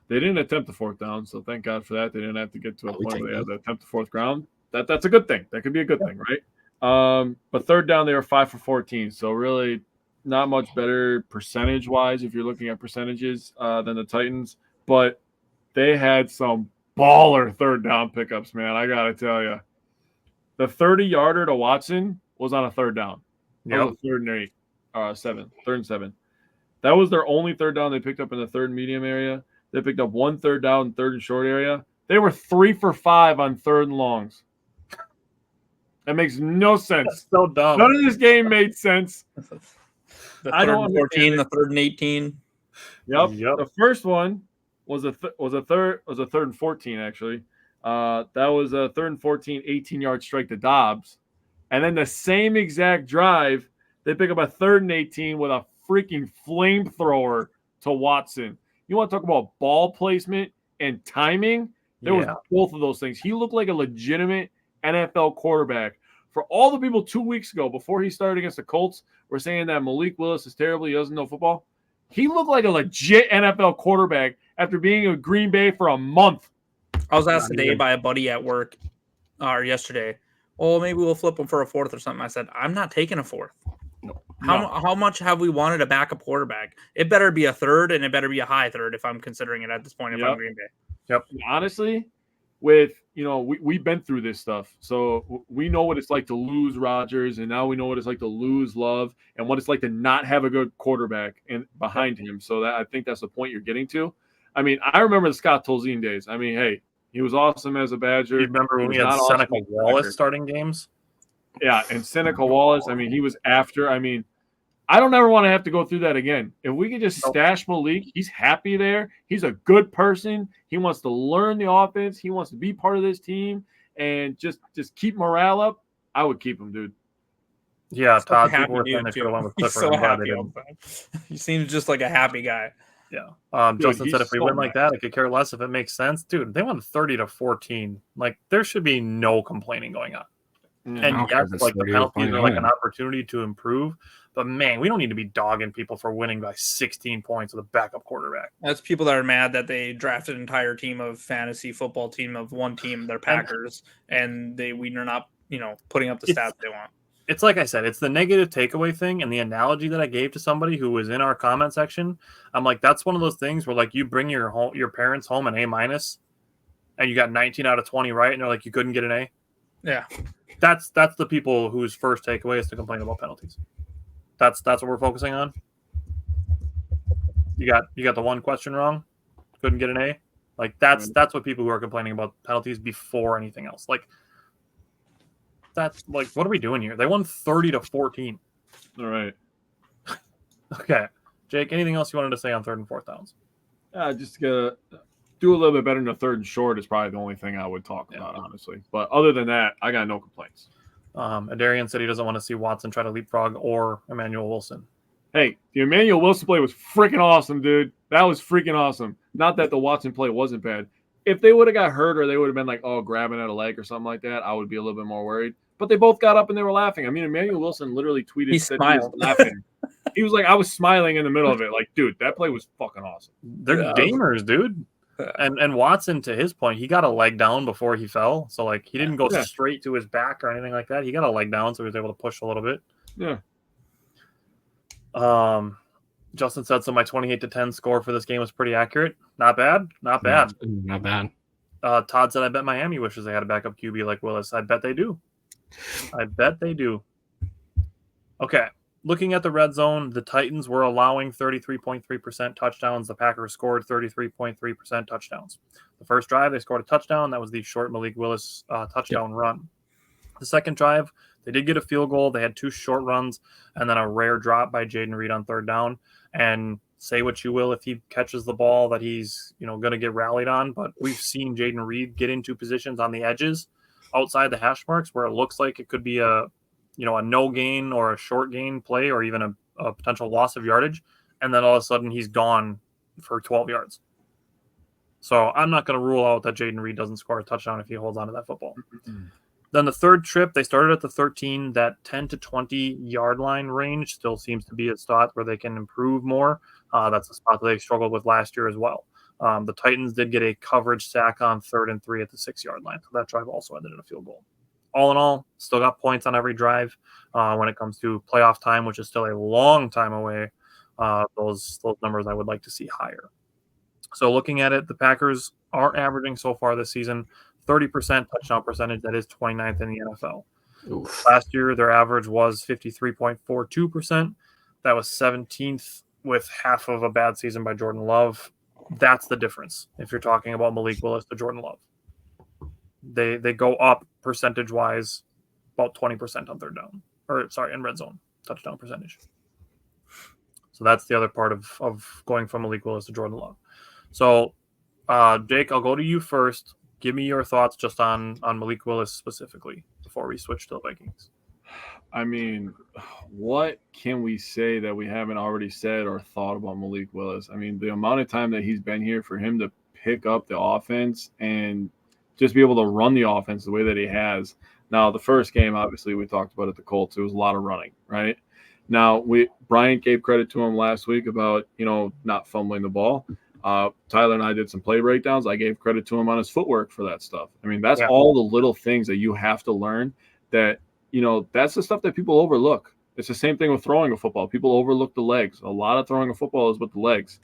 They didn't attempt the 4th down, so thank God for that. They didn't have to get to a point where they had to attempt the 4th ground. That's a good thing. That could be a good thing, right? But 3rd down, they were 5 for 14, so really not much better percentage-wise if you're looking at percentages than the Titans. But they had some baller 3rd down pickups, man. I got to tell you. The 30-yarder to Watson was on a 3rd down. Yeah. 3rd and 7. That was their only 3rd down they picked up in the 3rd and medium area. They picked up 1 3rd down, 3rd and short area. They were 3 for 5 on 3rd and longs. That makes no sense. That's so dumb. None of this game made sense. The 3rd and 14, the 3rd and 18. Yep. The first one was a 3rd and 14 actually. That was a 3rd and 14, 18-yard strike to Dobbs, and then the same exact drive, they pick up a 3rd and 18 with a freaking flamethrower to Watson. You want to talk about ball placement and timing? There was both of those things. He looked like a legitimate NFL quarterback. For all the people 2 weeks ago, before he started against the Colts, were saying that Malik Willis is terrible, he doesn't know football. He looked like a legit NFL quarterback after being in Green Bay for a month. I was asked today by a buddy at work, or yesterday, maybe we'll flip him for a 4th or something. I said, I'm not taking a 4th. How much have we wanted a backup quarterback? It better be a 3rd, and it better be a high 3rd if I'm considering it at this point if I'm Green Bay. Yep. Honestly, we've been through this stuff, so we know what it's like to lose Rodgers, and now we know what it's like to lose Love, and what it's like to not have a good quarterback behind him. So I think that's the point you're getting to. I mean, I remember the Scott Tolzien days. I mean, hey, he was awesome as a Badger. You remember when we had Seneca Wallace starting games? Yeah, and Seneca Wallace. I mean, he was after. I mean, I don't ever want to have to go through that again. If we could just stash Malik, he's happy there. He's a good person. He wants to learn the offense. He wants to be part of this team, and just keep morale up. I would keep him, dude. Yeah, Todd. People were saying they should have went with Clifford. So happy all the time. He seems just like a happy guy. Yeah. Justin said if we win like that, I could care less if it makes sense. Dude, they won 30-14. Like, there should be no complaining going on. And don't care yes, if it's like the 30 or penalties are like 29. an opportunity to improve. But man, we don't need to be dogging people for winning by 16 points with a backup quarterback. That's people that are mad that they drafted an entire team of fantasy football team of one team, their Packers, and we're not, putting up the stats they want. It's like I said, it's the negative takeaway thing, and the analogy that I gave to somebody who was in our comment section. I'm like, that's one of those things where like you bring your parents home an A-, and you got 19 out of 20 right, and they're like, you couldn't get an A. Yeah, That's the people whose first takeaway is to complain about penalties. That's what we're focusing on. You got the one question wrong, couldn't get an A. Like that's what people who are complaining about penalties before anything else. Like that's like, what are we doing here? They won 30-14. All right. Okay, Jake. Anything else you wanted to say on 3rd and 4th downs? Just to do a little bit better in the 3rd and short is probably the only thing I would talk about, honestly. But other than that, I got no complaints. Adarian said he doesn't want to see Watson try to leapfrog or Emmanuel Wilson. Hey, the Emmanuel Wilson play was freaking awesome, dude. That was freaking awesome. Not that the Watson play wasn't bad. If they would have got hurt or they would have been like, grabbing at a leg or something like that, I would be a little bit more worried. But they both got up and they were laughing. I mean, Emmanuel Wilson literally tweeted that he was laughing. He was like, I was smiling in the middle of it. Like, dude, that play was fucking awesome. They're gamers, dude. And Watson, to his point, he got a leg down before he fell. So, like, he didn't go straight to his back or anything like that. He got a leg down, so he was able to push a little bit. Yeah. Justin said, so my 28-10 score for this game was pretty accurate. Not bad. Not bad. Not bad. Todd said, I bet Miami wishes they had a backup QB like Willis. I bet they do. Okay. Looking at the red zone, the Titans were allowing 33.3% touchdowns. The Packers scored 33.3% touchdowns. The first drive, they scored a touchdown. That was the short Malik Willis touchdown run. The second drive, they did get a field goal. They had 2 short runs and then a rare drop by Jaden Reed on 3rd down. And say what you will, if he catches the ball that he's going to get rallied on. But we've seen Jaden Reed get into positions on the edges outside the hash marks where it looks like it could be a no gain or a short gain play or even a potential loss of yardage. And then all of a sudden he's gone for 12 yards. So I'm not going to rule out that Jaden Reed doesn't score a touchdown if he holds on to that football. Mm-hmm. Then the third trip, they started at the 13. That 10 to 20 yard line range still seems to be a spot where they can improve more. That's a spot that they struggled with last year as well. The Titans did get a coverage sack on 3rd and 3 at the 6-yard line. So that drive also ended in a field goal. All in all, still got points on every drive. When it comes to playoff time, which is still a long time away, those numbers I would like to see higher. So looking at it, the Packers are averaging so far this season 30% touchdown percentage. That is 29th in the NFL. Oof. Last year, their average was 53.42%. That was 17th with half of a bad season by Jordan Love. That's the difference if you're talking about Malik Willis to Jordan Love. They go up percentage-wise about 20% on 3rd down. In red zone touchdown percentage. So that's the other part of going from Malik Willis to Jordan Love. So, Jake, I'll go to you first. Give me your thoughts just on Malik Willis specifically before we switch to the Vikings. I mean, what can we say that we haven't already said or thought about Malik Willis? I mean, the amount of time that he's been here, for him to pick up the offense and just be able to run the offense the way that he has. Now, the first game, obviously, we talked about at the Colts. It was a lot of running, right? Now, Brian gave credit to him last week about, not fumbling the ball. Tyler and I did some play breakdowns. I gave credit to him on his footwork for that stuff. I mean, that's all the little things that you have to learn that, that's the stuff that people overlook. It's the same thing with throwing a football. People overlook the legs. A lot of throwing a football is with the legs.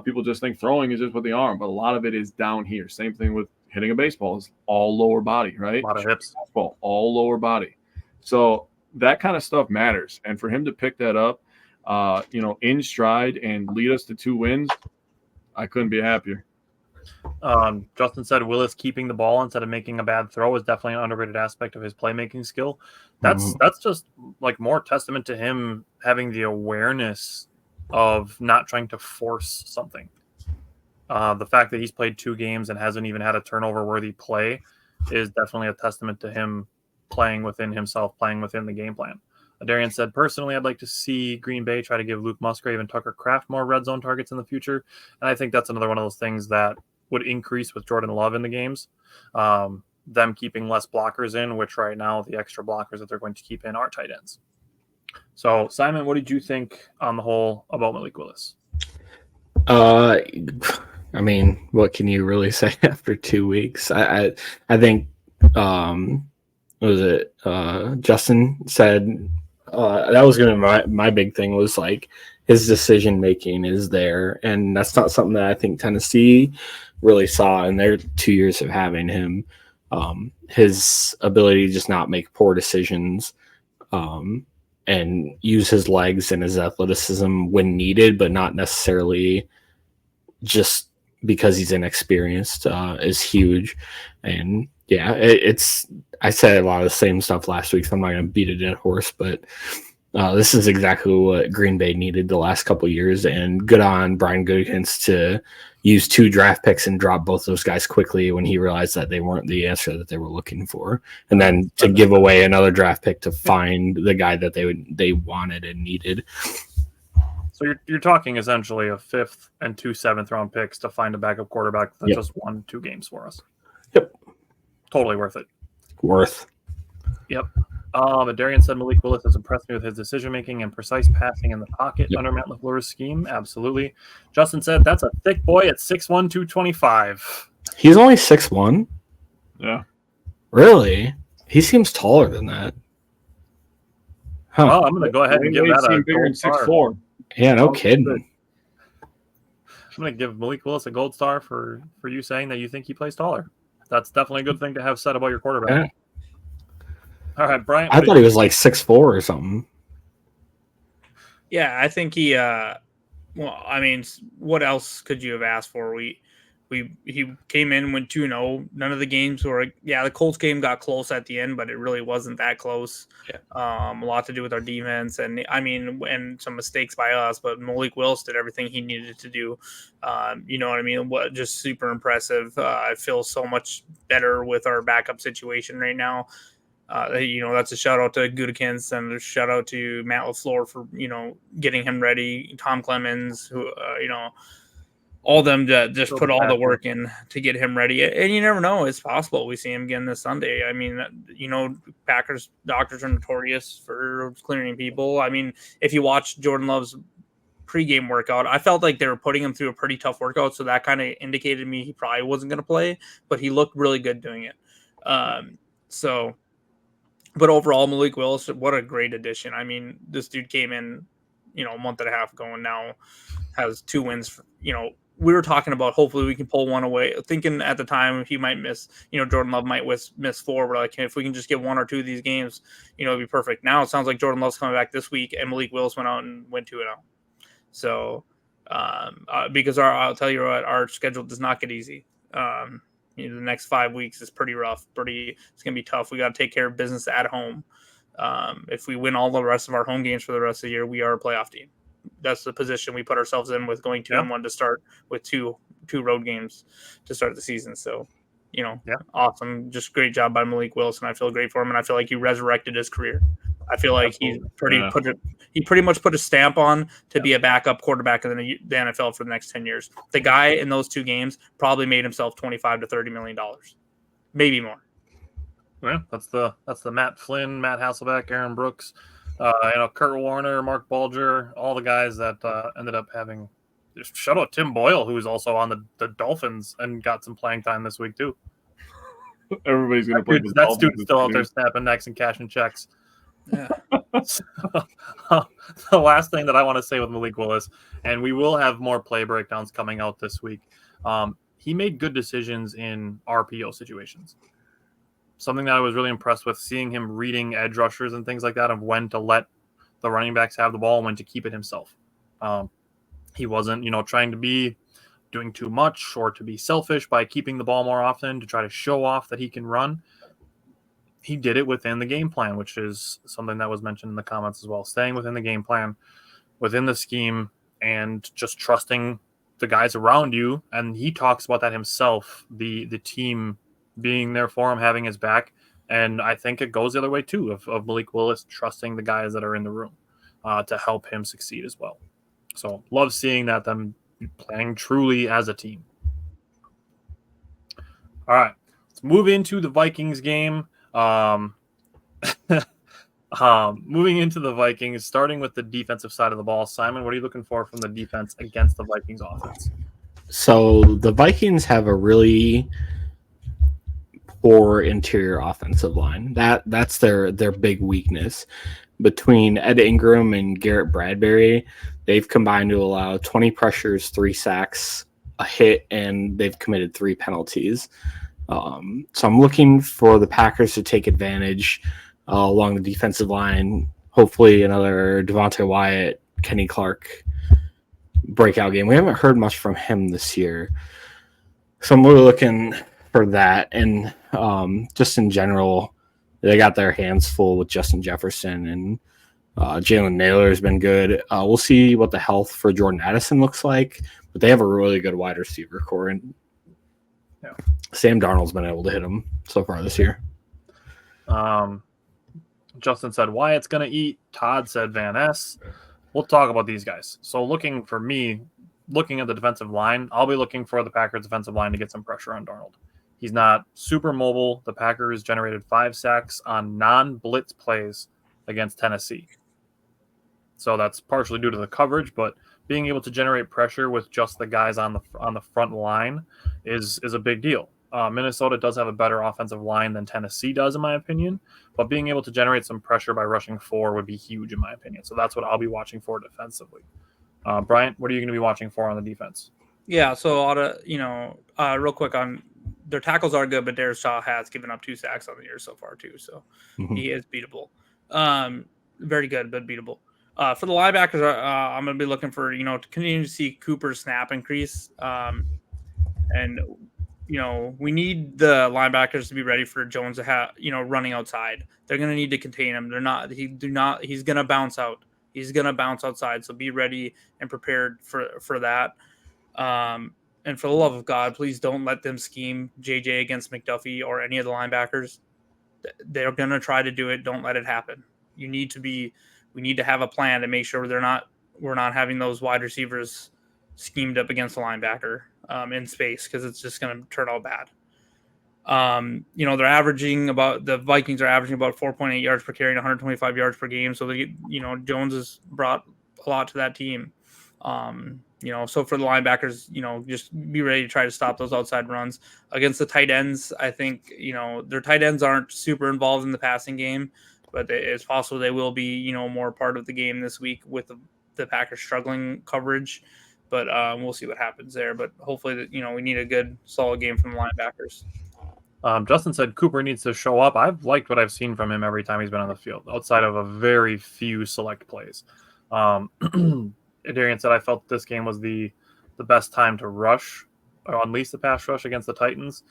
People just think throwing is just with the arm, but a lot of it is down here. Same thing with hitting a baseball is all lower body, right? A lot of hips. Baseball, all lower body. So that kind of stuff matters. And for him to pick that up, in stride and lead us to 2 wins, I couldn't be happier. Justin said Willis keeping the ball instead of making a bad throw is definitely an underrated aspect of his playmaking skill. That's just like more testament to him having the awareness of not trying to force something. The fact that he's played 2 games and hasn't even had a turnover-worthy play is definitely a testament to him playing within himself, playing within the game plan. Darian said, personally, I'd like to see Green Bay try to give Luke Musgrave and Tucker Kraft more red zone targets in the future. And I think that's another one of those things that would increase with Jordan Love in the games. them keeping less blockers in, which right now the extra blockers that they're going to keep in are tight ends. So, Simon, what did you think on the whole about Malik Willis? I mean, what can you really say after 2 weeks? I think what was it? Justin said that was going to be my big thing was like his decision making is there, and that's not something that I think Tennessee really saw in their 2 years of having him. His ability to just not make poor decisions, and use his legs and his athleticism when needed, but not necessarily just because he's inexperienced, is huge. And yeah, I said a lot of the same stuff last week, so I'm not going to beat a dead horse, but this is exactly what Green Bay needed the last couple of years. And good on Brian Gutekunst to use 2 draft picks and drop both those guys quickly when he realized that they weren't the answer that they were looking for, and then to give away another draft pick to find the guy that they wanted and needed. So you're talking essentially a 5th and 2 7th-round picks to find a backup quarterback that just won 2 games for us. Yep. Totally worth it. Yep. Darian said Malik Willis has impressed me with his decision-making and precise passing in the pocket under Matt LaFleur's scheme. Absolutely. Justin said that's a thick boy at 6'1", 225. He's only 6'1"? Yeah. Really? He seems taller than that. Huh. Well, I'm going to go ahead and give that a gold star. 6'4". Yeah, no kidding. I'm going to give Malik Willis a gold star for you saying that you think he plays taller. That's definitely a good thing to have said about your quarterback. Yeah. All right, Brian. I thought he was like 6'4" or something. Yeah, I think he. Well, I mean, what else could you have asked for? He came in, went 2-0. None of the games were. Yeah, the Colts game got close at the end, but it really wasn't that close. Yeah. A lot to do with our defense, and I mean, and some mistakes by us. But Malik Willis did everything he needed to do. You know what I mean? Just super impressive. I feel so much better with our backup situation right now. That's a shout out to Gutekunst and a shout out to Matt LaFleur for, getting him ready. Tom Clemens, who, all of them to just put all the work in to get him ready. And you never know. It's possible we see him again this Sunday. I mean, Packers doctors are notorious for clearing people. I mean, if you watch Jordan Love's pregame workout, I felt like they were putting him through a pretty tough workout. So that kind of indicated to me he probably wasn't going to play, but he looked really good doing it. But overall, Malik Willis, what a great addition. I mean, this dude came in, a month and a half ago and now has 2 wins. We were talking about hopefully we can pull one away. Thinking at the time he might miss, Jordan Love might miss 4. We're like, if we can just get 1 or 2 of these games, it'd be perfect. Now it sounds like Jordan Love's coming back this week and Malik Willis went out and went 2-0. So, because I'll tell you what, our schedule does not get easy. The next 5 weeks is pretty rough. It's going to be tough. We got to take care of business at home. If we win all the rest of our home games for the rest of the year, we are a playoff team. That's the position we put ourselves in with going 2-1 to start with two road games to start the season. So, awesome. Just great job by Malik Willis, and I feel great for him, and I feel like he resurrected his career. I feel like he pretty much put a stamp on to be a backup quarterback in the NFL for the next 10 years. The guy in those 2 games probably made himself $25 to $30 million, maybe more. Yeah, that's the Matt Flynn, Matt Hasselbeck, Aaron Brooks, Kurt Warner, Mark Bulger, all the guys that ended up having. Shout out Tim Boyle, who was also on the Dolphins and got some playing time this week too. Everybody's going to play. That student's still out there snapping necks and cashing checks. Yeah. So, the last thing that I want to say with Malik Willis, and we will have more play breakdowns coming out this week. He made good decisions in RPO situations. Something that I was really impressed with, seeing him reading edge rushers and things like that, of when to let the running backs have the ball and when to keep it himself. He wasn't, trying to be doing too much or to be selfish by keeping the ball more often to try to show off that he can run. He did it within the game plan, which is something that was mentioned in the comments as well. Staying within the game plan, within the scheme, and just trusting the guys around you. And he talks about that himself, the team being there for him, having his back. And I think it goes the other way too, of Malik Willis trusting the guys that are in the room to help him succeed as well. So love seeing that, them playing truly as a team. All right. Let's move into the Vikings game. Moving into the Vikings, starting with the defensive side of the ball. Simon, what are you looking for from the defense against the Vikings offense? So the Vikings have a really poor interior offensive line. That's their big weakness. Between Ed Ingram and Garrett Bradbury, they've combined to allow 20 pressures, 3 sacks, a hit, and they've committed 3 penalties. So I'm looking for the Packers to take advantage along the defensive line. Hopefully another Devontae Wyatt, Kenny Clark breakout game. We haven't heard much from him this year. So I'm really looking for that. And just in general, they got their hands full with Justin Jefferson, and Jalen Naylor has been good. We'll see what the health for Jordan Addison looks like, but they have a really good wide receiver core, and Sam Darnold's been able to hit him so far this year. Justin said Wyatt's going to eat. Todd said Van Ness. We'll talk about these guys. So looking at the defensive line, I'll be looking for the Packers defensive line to get some pressure on Darnold. He's not super mobile. The Packers generated 5 sacks on non-blitz plays against Tennessee. So that's partially due to the coverage, but being able to generate pressure with just the guys on the front line is a big deal. Minnesota does have a better offensive line than Tennessee does, in my opinion, but being able to generate some pressure by rushing 4 would be huge, in my opinion. So that's what I'll be watching for defensively. Bryant, what are you going to be watching for on the defense? Yeah, so real quick on their tackles are good, but Darius Shaw has given up 2 sacks on the year so far too, so he is beatable. Very good, but beatable. For the linebackers, I'm going to be looking for to continue to see Cooper's snap increase, and we need the linebackers to be ready for Jones to have running outside. They're going to need to contain him. He's going to bounce out. He's going to bounce outside, so be ready and prepared for that. And for the love of God, please don't let them scheme JJ against McDuffie or any of the linebackers. They're going to try to do it. Don't let it happen. We need to have a plan to make sure we're not having those wide receivers schemed up against the linebacker in space, because it's just going to turn out bad. The Vikings are averaging about 4.8 yards per carry and 125 yards per game. So Jones has brought a lot to that team. So for the linebackers, just be ready to try to stop those outside runs against the tight ends. I think, their tight ends aren't super involved in the passing game, but it's possible they will be, more part of the game this week with the Packers struggling coverage. But we'll see what happens there. But hopefully, we need a good, solid game from the linebackers. Justin said Cooper needs to show up. I've liked what I've seen from him every time he's been on the field, outside of a very few select plays. Darian said I felt this game was the best time to rush or unleash the pass rush against the Titans.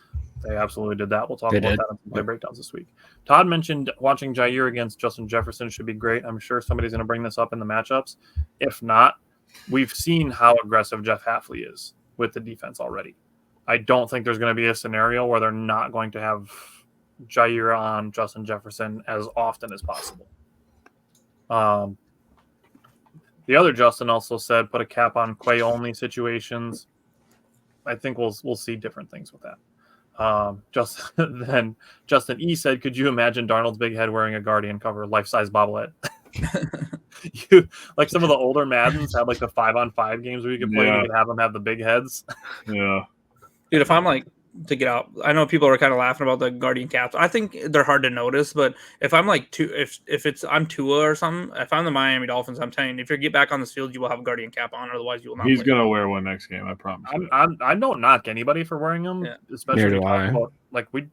They absolutely did that. We'll talk about that in some play breakdowns this week. Todd mentioned watching Jair against Justin Jefferson should be great. I'm sure somebody's going to bring this up in the matchups. If not, we've seen how aggressive Jeff Hafley is with the defense already. I don't think there's going to be a scenario where they're not going to have Jair on Justin Jefferson as often as possible. The other Justin also said put a cap on Quay only situations. I think we'll see different things with that. Justin E said, could you imagine Darnold's big head wearing a Guardian cover, life-size bobblehead? Like some of the older Maddens had like the 5-on-5 games where you could play and you could have them have the big heads. Yeah. Dude, if I'm like to get out, I know people are kind of laughing about the Guardian caps. I think they're hard to notice, but if I'm like I'm Tua or something, if I'm the Miami Dolphins, I'm telling you, if you get back on this field, you will have a Guardian cap on. Otherwise, you will not. He's gonna wear one next game. I promise. I don't knock anybody for wearing them, especially about, like we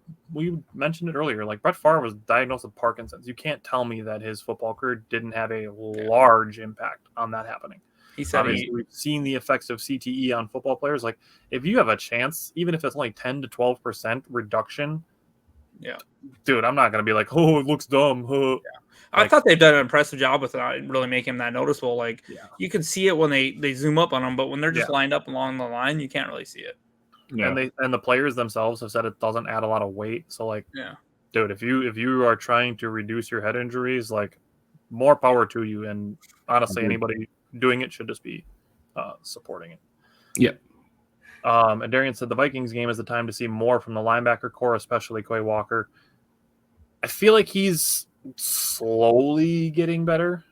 mentioned it earlier. Like Brett Favre was diagnosed with Parkinson's. You can't tell me that his football career didn't have a large impact on that happening. He said we've seen the effects of CTE on football players. Like if you have a chance, even if it's only 10 to 12% reduction, dude, I'm not gonna be like, oh, it looks dumb. Yeah. I thought they've done an impressive job with not really making him that noticeable. Like you can see it when they zoom up on them, but when they're just lined up along the line, you can't really see it. Yeah. And the players themselves have said it doesn't add a lot of weight. So like, dude, if you are trying to reduce your head injuries, like more power to you. And honestly, anybody doing it should just be supporting it. Yep. And Darian said the Vikings game is the time to see more from the linebacker core, especially Quay Walker. I feel like he's slowly getting better,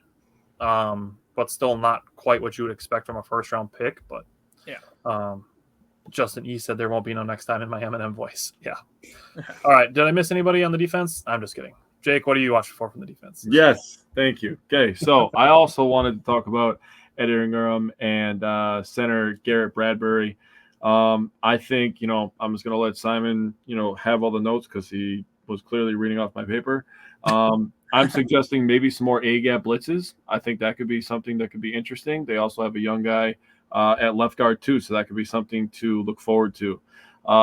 but still not quite what you would expect from a first-round pick. But yeah, Justin E said there won't be no next time in my Eminem voice. Yeah. All right. Did I miss anybody on the defense? I'm just kidding. Jake, what are you watching for from the defense? Yes, thank you. Okay, so I also wanted to talk about Ed Ingram and center Garrett Bradbury. I think, I'm just going to let Simon, have all the notes because he was clearly reading off my paper. I'm suggesting maybe some more A-gap blitzes. I think that could be something that could be interesting. They also have a young guy at left guard too, so that could be something to look forward to.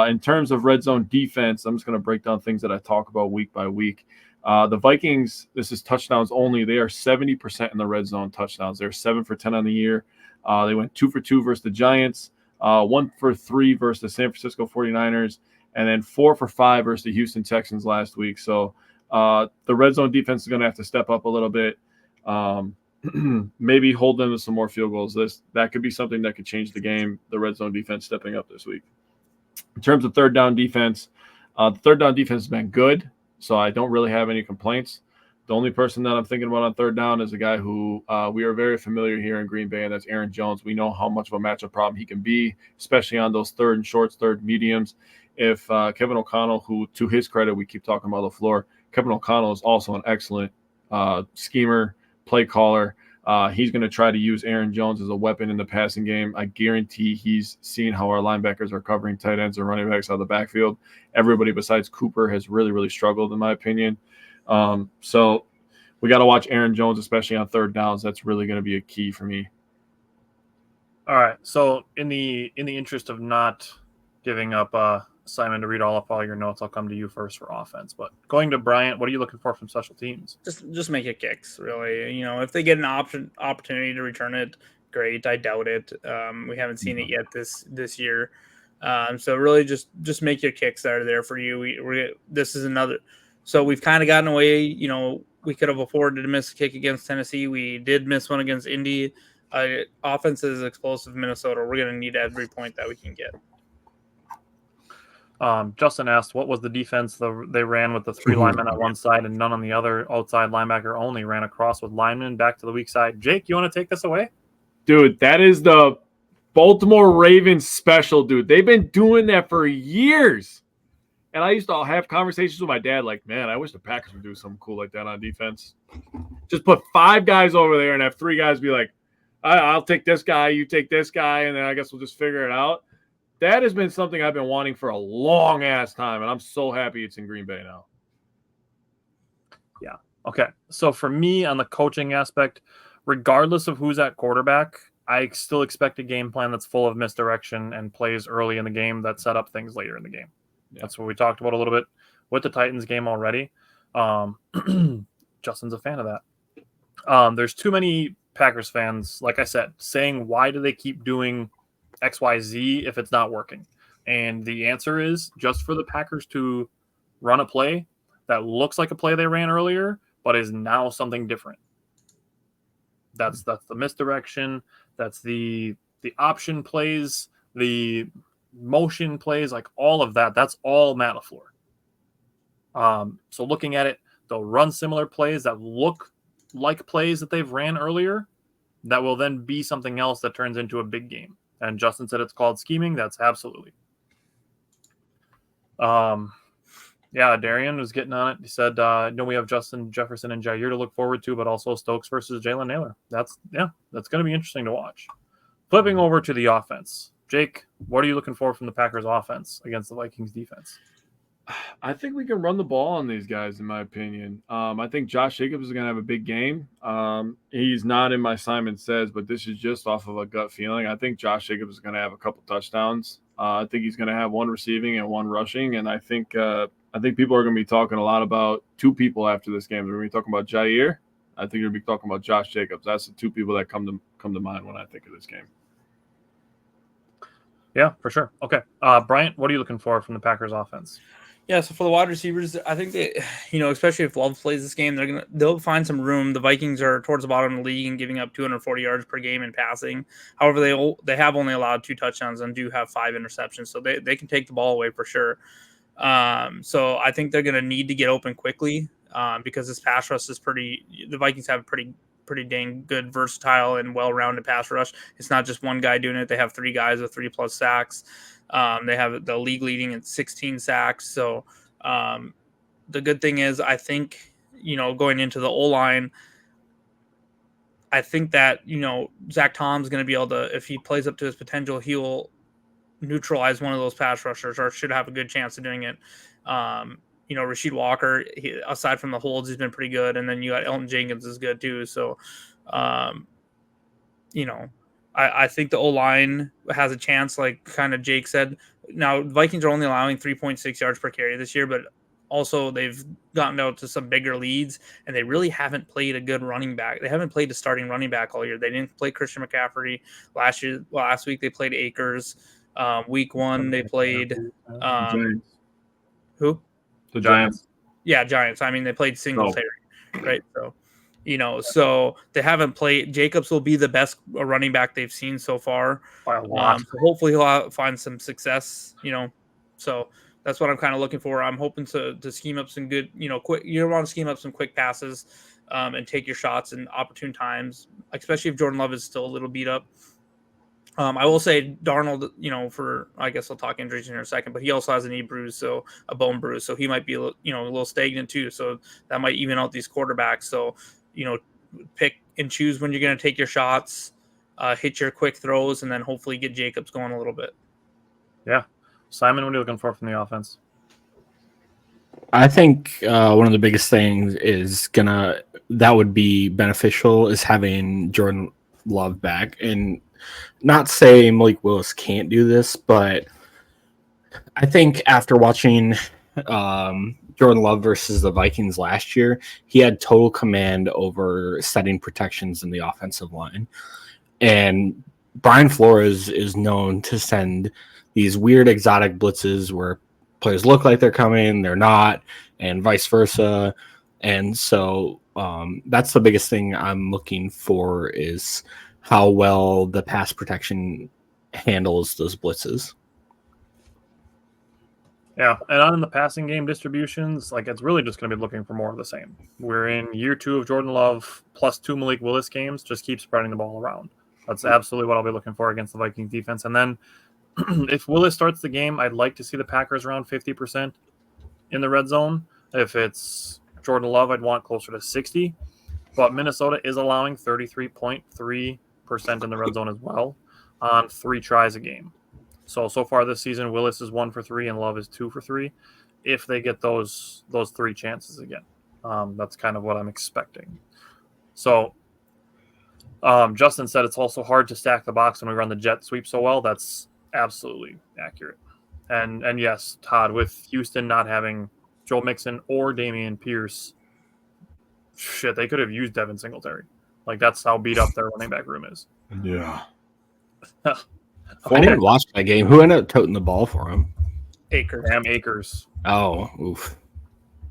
In terms of red zone defense, I'm just going to break down things that I talk about week by week. The Vikings, this is touchdowns only. They are 70% in the red zone touchdowns. They're 7 for 10 on the year. They went 2 for 2 versus the Giants, 1 for 3 versus the San Francisco 49ers, and then 4 for 5 versus the Houston Texans last week. So the red zone defense is going to have to step up a little bit. Maybe hold them to some more field goals. That could be something that could change the game, the red zone defense stepping up this week. In terms of third down defense, the third down defense has been good, so I don't really have any complaints. The only person that I'm thinking about on third down is a guy who we are very familiar here in Green Bay, and that's Aaron Jones. We know how much of a matchup problem he can be, especially on those third and shorts, third mediums. If Kevin O'Connell, who to his credit, we keep talking about LaFleur, Kevin O'Connell is also an excellent schemer, play caller. He's going to try to use Aaron Jones as a weapon in the passing game. I guarantee he's seen how our linebackers are covering tight ends and running backs out of the backfield. Everybody besides Cooper has really, really struggled, in my opinion. So we got to watch Aaron Jones, especially on third downs. That's really going to be a key for me. All right. So in the interest of not giving up Simon to read all your notes, I'll come to you first for offense. But going to Bryant, what are you looking for from special teams? Just make it kicks, really. If they get an opportunity to return it, great. I doubt it. We haven't seen it yet this year. So really just make your kicks that are there for you. This is another. So we've kind of gotten away. We could have afforded to miss a kick against Tennessee. We did miss one against Indy. Offense is explosive Minnesota. We're going to need every point that we can get. Justin asked, what was the defense they ran with the 3 linemen on one side and none on the other? Outside linebacker only ran across with linemen back to the weak side. Jake, you want to take this away? Dude, that is the Baltimore Ravens special, dude. They've been doing that for years. And I used to have conversations with my dad like, man, I wish the Packers would do something cool like that on defense. Just put 5 guys over there and have 3 guys be like, I'll take this guy, you take this guy, and then I guess we'll just figure it out. That has been something I've been wanting for a long-ass time, and I'm so happy it's in Green Bay now. Yeah. Okay. So for me, on the coaching aspect, regardless of who's at quarterback, I still expect a game plan that's full of misdirection and plays early in the game that set up things later in the game. Yeah. That's what we talked about a little bit with the Titans game already. Justin's a fan of that. There's too many Packers fans, like I said, saying, why do they keep doing XYZ if it's not working? And the answer is just for the Packers to run a play that looks like a play they ran earlier, but is now something different. That's the misdirection. That's the option plays, the motion plays, like all of that. That's all Matt LaFleur. So looking at it, they'll run similar plays that look like plays that they've ran earlier that will then be something else that turns into a big game. And Justin said it's called scheming. That's absolutely. Yeah, Darian was getting on it. He said, we have Justin Jefferson and Jair to look forward to, but also Stokes versus Jalen Naylor. That's going to be interesting to watch. Flipping over to the offense. Jake, what are you looking for from the Packers offense against the Vikings defense? I think we can run the ball on these guys, in my opinion. I think Josh Jacobs is going to have a big game. He's not in my Simon Says, but this is just off of a gut feeling. I think Josh Jacobs is going to have a couple touchdowns. I think he's going to have 1 receiving and 1 rushing, and I think people are going to be talking a lot about 2 people after this game. They're going to be talking about Jair. I think they're going to be talking about Josh Jacobs. That's the 2 people that come to mind when I think of this game. Yeah, for sure. Okay. Bryant, what are you looking for from the Packers offense? Yeah, so for the wide receivers, I think they, especially if Love plays this game, they'll find some room. The Vikings are towards the bottom of the league and giving up 240 yards per game in passing. However, they have only allowed 2 touchdowns and do have 5 interceptions, so they can take the ball away for sure. So I think they're going to need to get open quickly because this pass rush is the Vikings have a pretty dang good, versatile, and well-rounded pass rush. It's not just one guy doing it. They have 3 guys with 3+ sacks. They have the league leading at 16 sacks. So the good thing is, I think, going into the O-line, I think that, Zach Tom's going to be able to, if he plays up to his potential, he'll neutralize one of those pass rushers or should have a good chance of doing it. Rasheed Walker, aside from the holds, he's been pretty good. And then you got Elton Jenkins is good too. So, I think the O-line has a chance, like kind of Jake said. Now, Vikings are only allowing 3.6 yards per carry this year, but also they've gotten out to some bigger leads, and they really haven't played a good running back. They haven't played a starting running back all year. They didn't play Christian McCaffrey last week. They played Akers. Week 1, they played who? The Giants. Yeah, Giants. I mean, they played Singletary, right? So, so they haven't played. Jacobs will be the best running back they've seen so far. By a lot. So hopefully he'll find some success, So that's what I'm kind of looking for. I'm hoping to scheme up some good, quick. You want to scheme up some quick passes and take your shots in opportune times, especially if Jordan Love is still a little beat up. I will say Darnold, I guess I'll talk injuries in a second, but he also has a knee bruise, so a bone bruise, so he might be a little stagnant too. So that might even out these quarterbacks. So, pick and choose when you're going to take your shots, hit your quick throws, and then hopefully get Jacobs going a little bit. Yeah. Simon, what are you looking for from the offense? I think one of the biggest things that would be beneficial is having Jordan Love back. And not say Malik Willis can't do this, but I think after watching Jordan Love versus the Vikings last year, he had total command over setting protections in the offensive line. And Brian Flores is known to send these weird exotic blitzes where players look like they're coming, they're not, and vice versa. And so that's the biggest thing I'm looking for is how well the pass protection handles those blitzes. Yeah, and on the passing game distributions, it's really just going to be looking for more of the same. We're in year 2 of Jordan Love plus 2 Malik Willis games. Just keep spreading the ball around. That's absolutely what I'll be looking for against the Vikings defense. And then if Willis starts the game, I'd like to see the Packers around 50% in the red zone. If it's Jordan Love, I'd want closer to 60. But Minnesota is allowing 33.3% in the red zone as well on 3 tries a game. So far this season, Willis is 1 for 3 and Love is 2 for 3. If they get those 3 chances again, that's kind of what I'm expecting. So Justin said it's also hard to stack the box when we run the jet sweep so well. That's absolutely accurate. And yes, Todd, with Houston not having Joe Mixon or Dameon Pierce, shit, they could have used Devin Singletary. That's how beat up their running back room is. Yeah. I didn't watch that game. Who ended up toting the ball for him? Akers. Sam Akers. Oh, oof.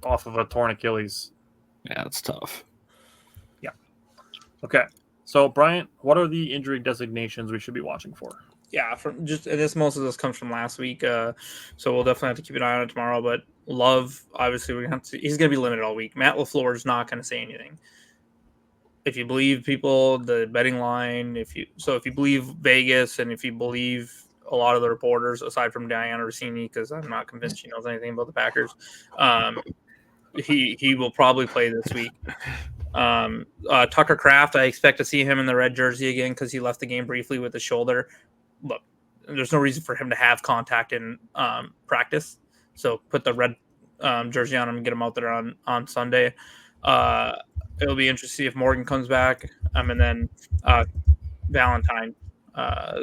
Off of a torn Achilles. Yeah, that's tough. Yeah. Okay. So, Bryant, what are the injury designations we should be watching for? Yeah, most of this comes from last week, so we'll definitely have to keep an eye on it tomorrow. But Love, obviously, he's going to be limited all week. Matt LaFleur is not going to say anything. If you believe people, the betting line, if you believe Vegas, and if you believe a lot of the reporters, aside from Diana Rossini, because I'm not convinced she knows anything about the Packers, he will probably play this week. Tucker Kraft, I expect to see him in the red jersey again because he left the game briefly with the shoulder. Look, there's no reason for him to have contact in practice, so put the red jersey on him and get him out there on Sunday. It'll be interesting to see if Morgan comes back, and then Valentine.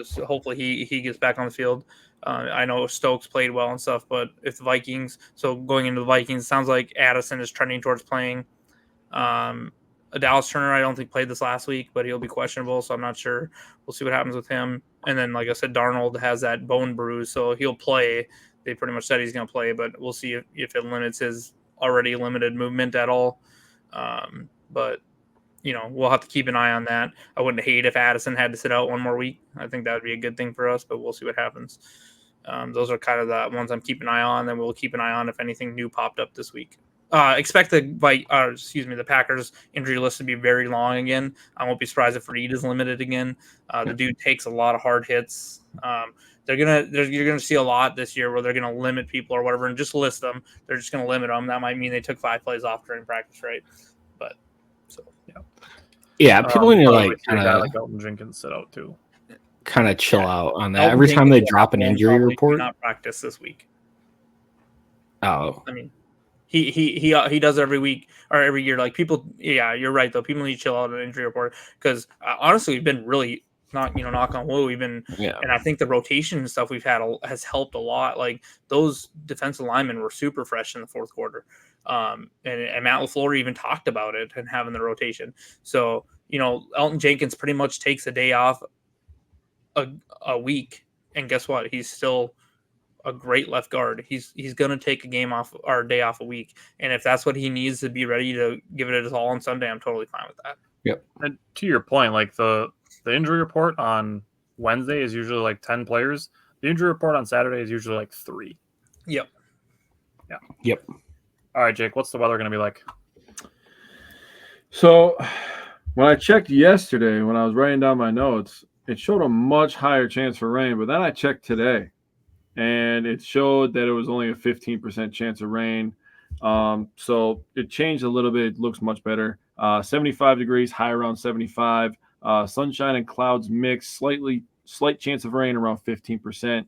So hopefully he gets back on the field. I know Stokes played well and stuff, but if the Vikings, going into the Vikings, it sounds like Addison is trending towards playing. Dallas Turner, I don't think played this last week, but he'll be questionable, so I'm not sure. We'll see what happens with him. And then, like I said, Darnold has that bone bruise, so he'll play. they pretty much said he's going to play, but we'll see if it limits his already limited movement at all. But we'll have to keep an eye on that. I wouldn't hate if Addison had to sit out one more week. I think that would be a good thing for us, but we'll see what happens. Those are kind of the ones I'm keeping an eye on. Then we'll keep an eye on if anything new popped up this week. Expect the Packers injury list to be very long again. I won't be surprised if Reed is limited again. The dude takes a lot of hard hits. You're gonna see a lot this year where they're gonna limit people or whatever and just list them. They're just gonna limit them. That might mean they took 5 plays off during practice, right? But yeah, people need to kind of Elton Jenkins sit out too. Kind of chill out on that. Every time they drop an injury report, not practice this week. Oh, I mean, he does it every week or every year. Like people, yeah, you're right though. People need to chill out on an injury report because honestly, we've been really knock on wood. We've been, and I think the rotation and stuff we've had has helped a lot. Like those defensive linemen were super fresh in the fourth quarter. And Matt LaFleur even talked about it and having the rotation. So, Elton Jenkins pretty much takes a day off a week. And guess what? He's still a great left guard. He's going to take a game off or a day off a week. And if that's what he needs to be ready to give it his all on Sunday, I'm totally fine with that. Yep. And to your point, like the injury report on Wednesday is usually like 10 players. The injury report on Saturday is usually like 3. Yep. Yeah. Yep. All right, Jake, what's the weather going to be like? So when I checked yesterday, when I was writing down my notes, it showed a much higher chance for rain. But then I checked today, and it showed that it was only a 15% chance of rain. So it changed a little bit. It looks much better. 75 degrees, high around 75. Sunshine and clouds mix, slight chance of rain around 15%.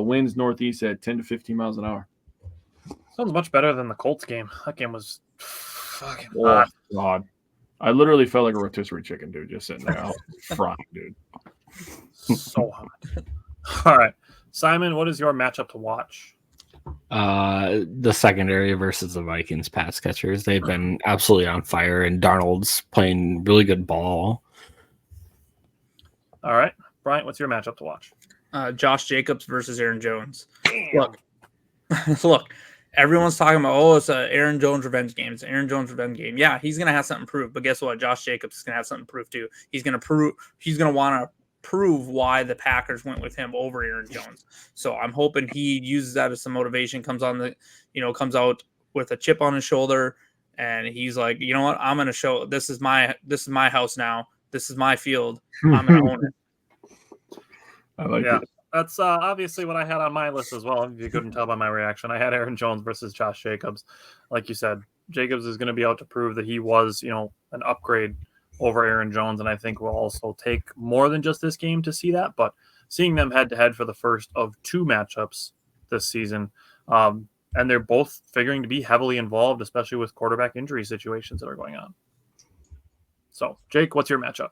Winds northeast at 10 to 15 miles an hour. Sounds much better than the Colts game. That game was fucking hot. God. I literally felt like a rotisserie chicken, dude, just sitting there. I was frying, dude. So hot. All right. Simon, what is your matchup to watch? The secondary versus the Vikings pass catchers. They've been absolutely on fire, and Darnold's playing really good ball. All right. Bryant, what's your matchup to watch? Josh Jacobs versus Aaron Jones. Look, everyone's talking about, it's a Aaron Jones revenge game. It's an Aaron Jones revenge game. Yeah, he's going to have something to prove. But guess what? Josh Jacobs is going to have something to prove too. He's going to want to prove why the Packers went with him over Aaron Jones. So I'm hoping he uses that as some motivation, comes out with a chip on his shoulder, and he's like, you know what? I'm going to show this is my house now. This is my field. I'm going to own it. I like it. That's obviously what I had on my list as well. If you couldn't tell by my reaction, I had Aaron Jones versus Josh Jacobs. Like you said, Jacobs is going to be out to prove that he was, an upgrade over Aaron Jones, and I think we'll also take more than just this game to see that. But seeing them head-to-head for the first of 2 matchups this season, and they're both figuring to be heavily involved, especially with quarterback injury situations that are going on. So, Jake, what's your matchup?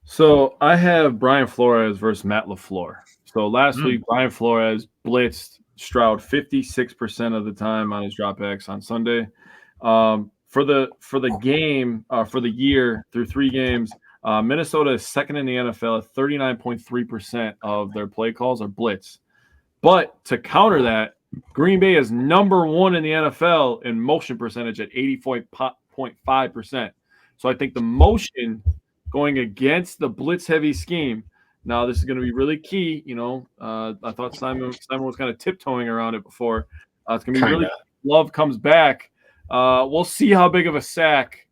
So I have Brian Flores versus Matt LaFleur. So last week, Brian Flores blitzed Stroud 56% of the time on his dropbacks on Sunday. For the game, for the year through 3 games, Minnesota is second in the NFL at 39.3% of their play calls are blitz. But to counter that, Green Bay is number 1 in the NFL in motion percentage at 80.5%. So I think the motion going against the blitz-heavy scheme. Now, this is going to be really key. I thought Simon was kind of tiptoeing around it before. It's going to be really Love comes back. We'll see how big of a sack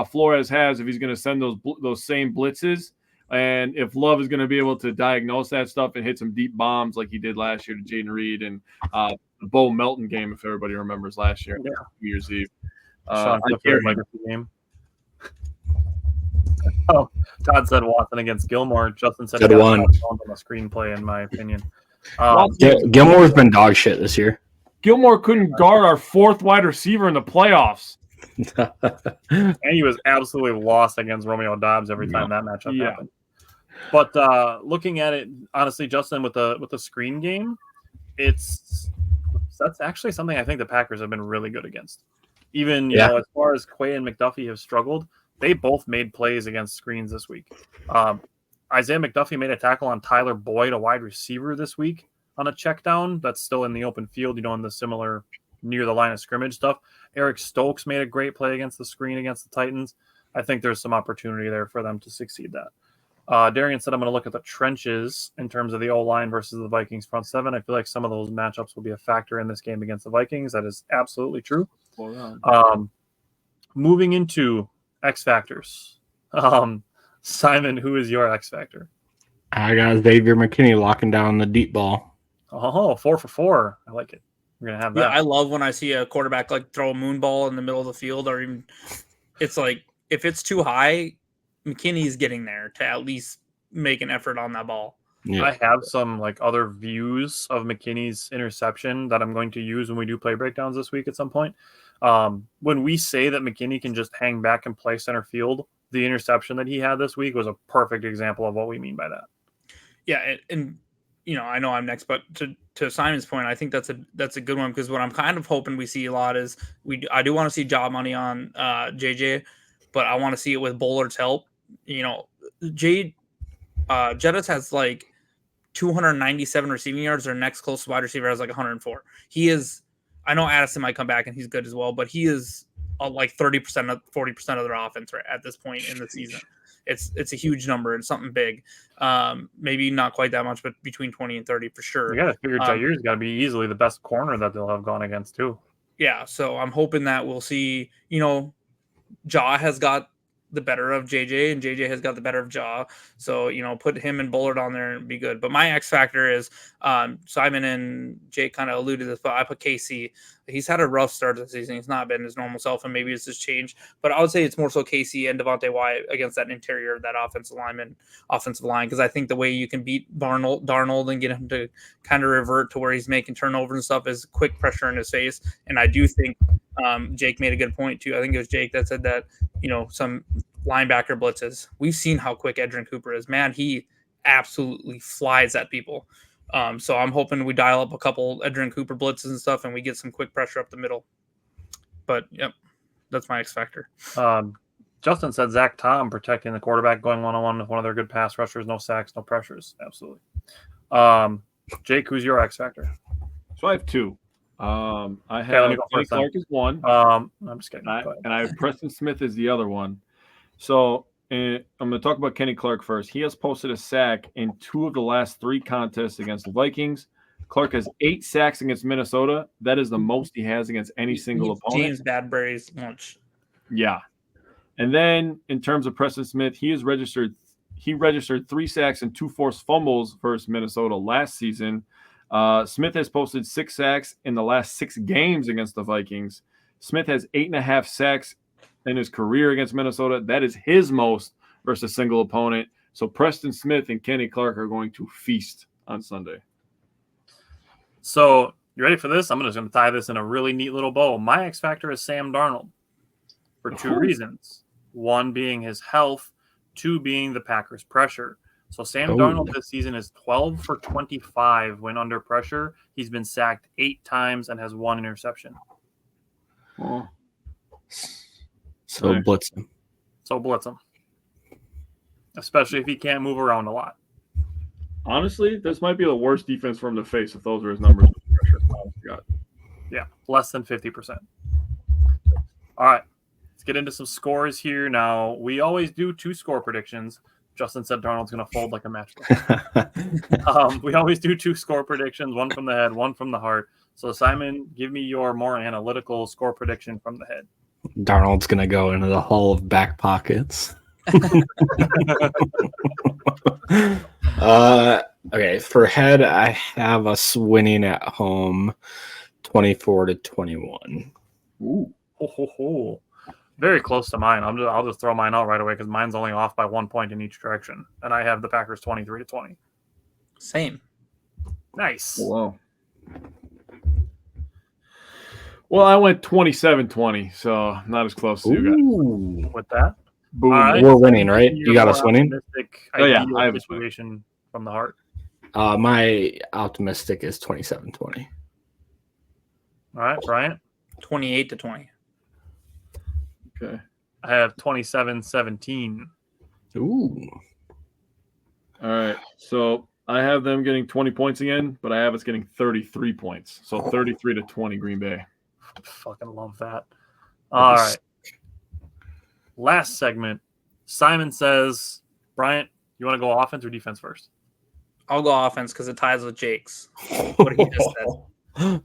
Flores has if he's going to send those same blitzes, and if Love is going to be able to diagnose that stuff and hit some deep bombs like he did last year to Jaden Reed and the Bo Melton game, if everybody remembers last year, New Year's Eve. Game. Oh, Todd said Watson against Gilmore. Justin said one on the screenplay, in my opinion. Gilmore's been dog shit this year. Gilmore couldn't guard our 4th wide receiver in the playoffs. And he was absolutely lost against Romeo Dobbs every time that matchup happened. But looking at it, honestly, Justin, with the screen game, that's actually something I think the Packers have been really good against. Even as far as Quay and McDuffie have struggled, they both made plays against screens this week. Isaiah McDuffie made a tackle on Tyler Boyd, a wide receiver, this week. on a check down that's still in the open field, in the similar near the line of scrimmage stuff. Eric Stokes made a great play against the screen against the Titans. I think there's some opportunity there for them to succeed that. Darian said, I'm going to look at the trenches in terms of the O-line versus the Vikings front seven. I feel like some of those matchups will be a factor in this game against the Vikings. That is absolutely true. Moving into X factors. Simon, who is your X factor? I got Xavier McKinney locking down the deep ball. Oh, 4 for 4. I like it. We're going to have that. Yeah, I love when I see a quarterback like throw a moon ball in the middle of the field, or even it's like if it's too high, McKinney's getting there to at least make an effort on that ball. Yeah. I have some like other views of McKinney's interception that I'm going to use when we do play breakdowns this week at some point. When we say that McKinney can just hang back and play center field, the interception that he had this week was a perfect example of what we mean by that. Yeah, and I know I'm next, but to Simon's point, I think that's a good one, because what I'm kind of hoping we see a lot is I do want to see job money on JJ, but I want to see it with Bollard's help. Jettis has like 297 receiving yards. Their next closest wide receiver has like 104. He is. I know Addison might come back and he's good as well, but he is like 30% of 40% of their offense right at this point in the season. It's a huge number. It's something big. Maybe not quite that much, but between 20 and 30 for sure. You got to figure Jair's got to be easily the best corner that they'll have gone against too. Yeah, so I'm hoping that we'll see. Ja has got the better of JJ, and JJ has got the better of Ja. So, put him and Bullard on there and be good. But my X factor is Simon and Jake kind of alluded to this, but I put KC. He's had a rough start to the season. He's not been his normal self, and maybe it's just changed. But I would say it's more so KC and Devontae Wyatt against that interior of that offensive line, because I think the way you can beat Darnold and get him to kind of revert to where he's making turnovers and stuff is quick pressure in his face. And I do think Jake made a good point too. I think it was Jake that said that, some linebacker blitzes. We've seen how quick Edrin Cooper is. Man, he absolutely flies at people. So I'm hoping we dial up a couple Edrin Cooper blitzes and stuff, and we get some quick pressure up the middle. But, yep, that's my X factor. Justin said Zach Tom protecting the quarterback, going one-on-one with one of their good pass rushers, no sacks, no pressures. Absolutely. Jake, who's your X factor? So I have two. I have Kenny Clark as one. I'm just kidding. And I have Preston Smith as the other one. So I'm going to talk about Kenny Clark first. He has posted a sack in 2 of the last 3 contests against the Vikings. Clark has 8 sacks against Minnesota. That is the most he has against any single opponent. James Badbury's lunch. Yeah. And then in terms of Preston Smith, he registered 3 sacks and 2 forced fumbles versus Minnesota last season. Smith has posted 6 sacks in the last 6 games against the Vikings. Smith has 8.5 sacks in his career against Minnesota. That is his most versus a single opponent. So Preston Smith and Kenny Clark are going to feast on Sunday. So you ready for this? I'm just going to tie this in a really neat little bow. My X factor is Sam Darnold for 2 reasons. 1 being his health, 2 being the Packers' pressure. So Sam Darnold this season is 12 for 25 when under pressure. He's been sacked 8 times and has 1 interception. Oh. So blitz him. Especially if he can't move around a lot. Honestly, this might be the worst defense for him to face if those are his numbers. Yeah, less than 50%. All right, let's get into some scores here. Now, we always do 2 score predictions. Justin said Darnold's going to fold like a matchbook. We always do 2 score predictions, 1 from the head, 1 from the heart. So, Simon, give me your more analytical score prediction from the head. Darnold's going to go into the hall of back pockets. Okay, for head, I have us winning at home 24-21. Ooh. Ho. Very close to mine. I'll just throw mine out right away because mine's only off by 1 point in each direction. And I have the Packers 23-20. Same. Nice. Wow. Well, I went 27-20, so not as close as you guys. With that, boom. Right. We're winning, right? You got us winning? Oh, yeah. I have a situation from the heart. My optimistic is 27-20. All right, Bryant? 28-20. Okay. I have 27-17. Ooh. All right. So I have them getting 20 points again, but I have us getting 33 points. So 33-20 Green Bay. I fucking love that. All right. Last segment. Simon says, Bryant, you want to go offense or defense first? I'll go offense because it ties with Jake's. What he just said.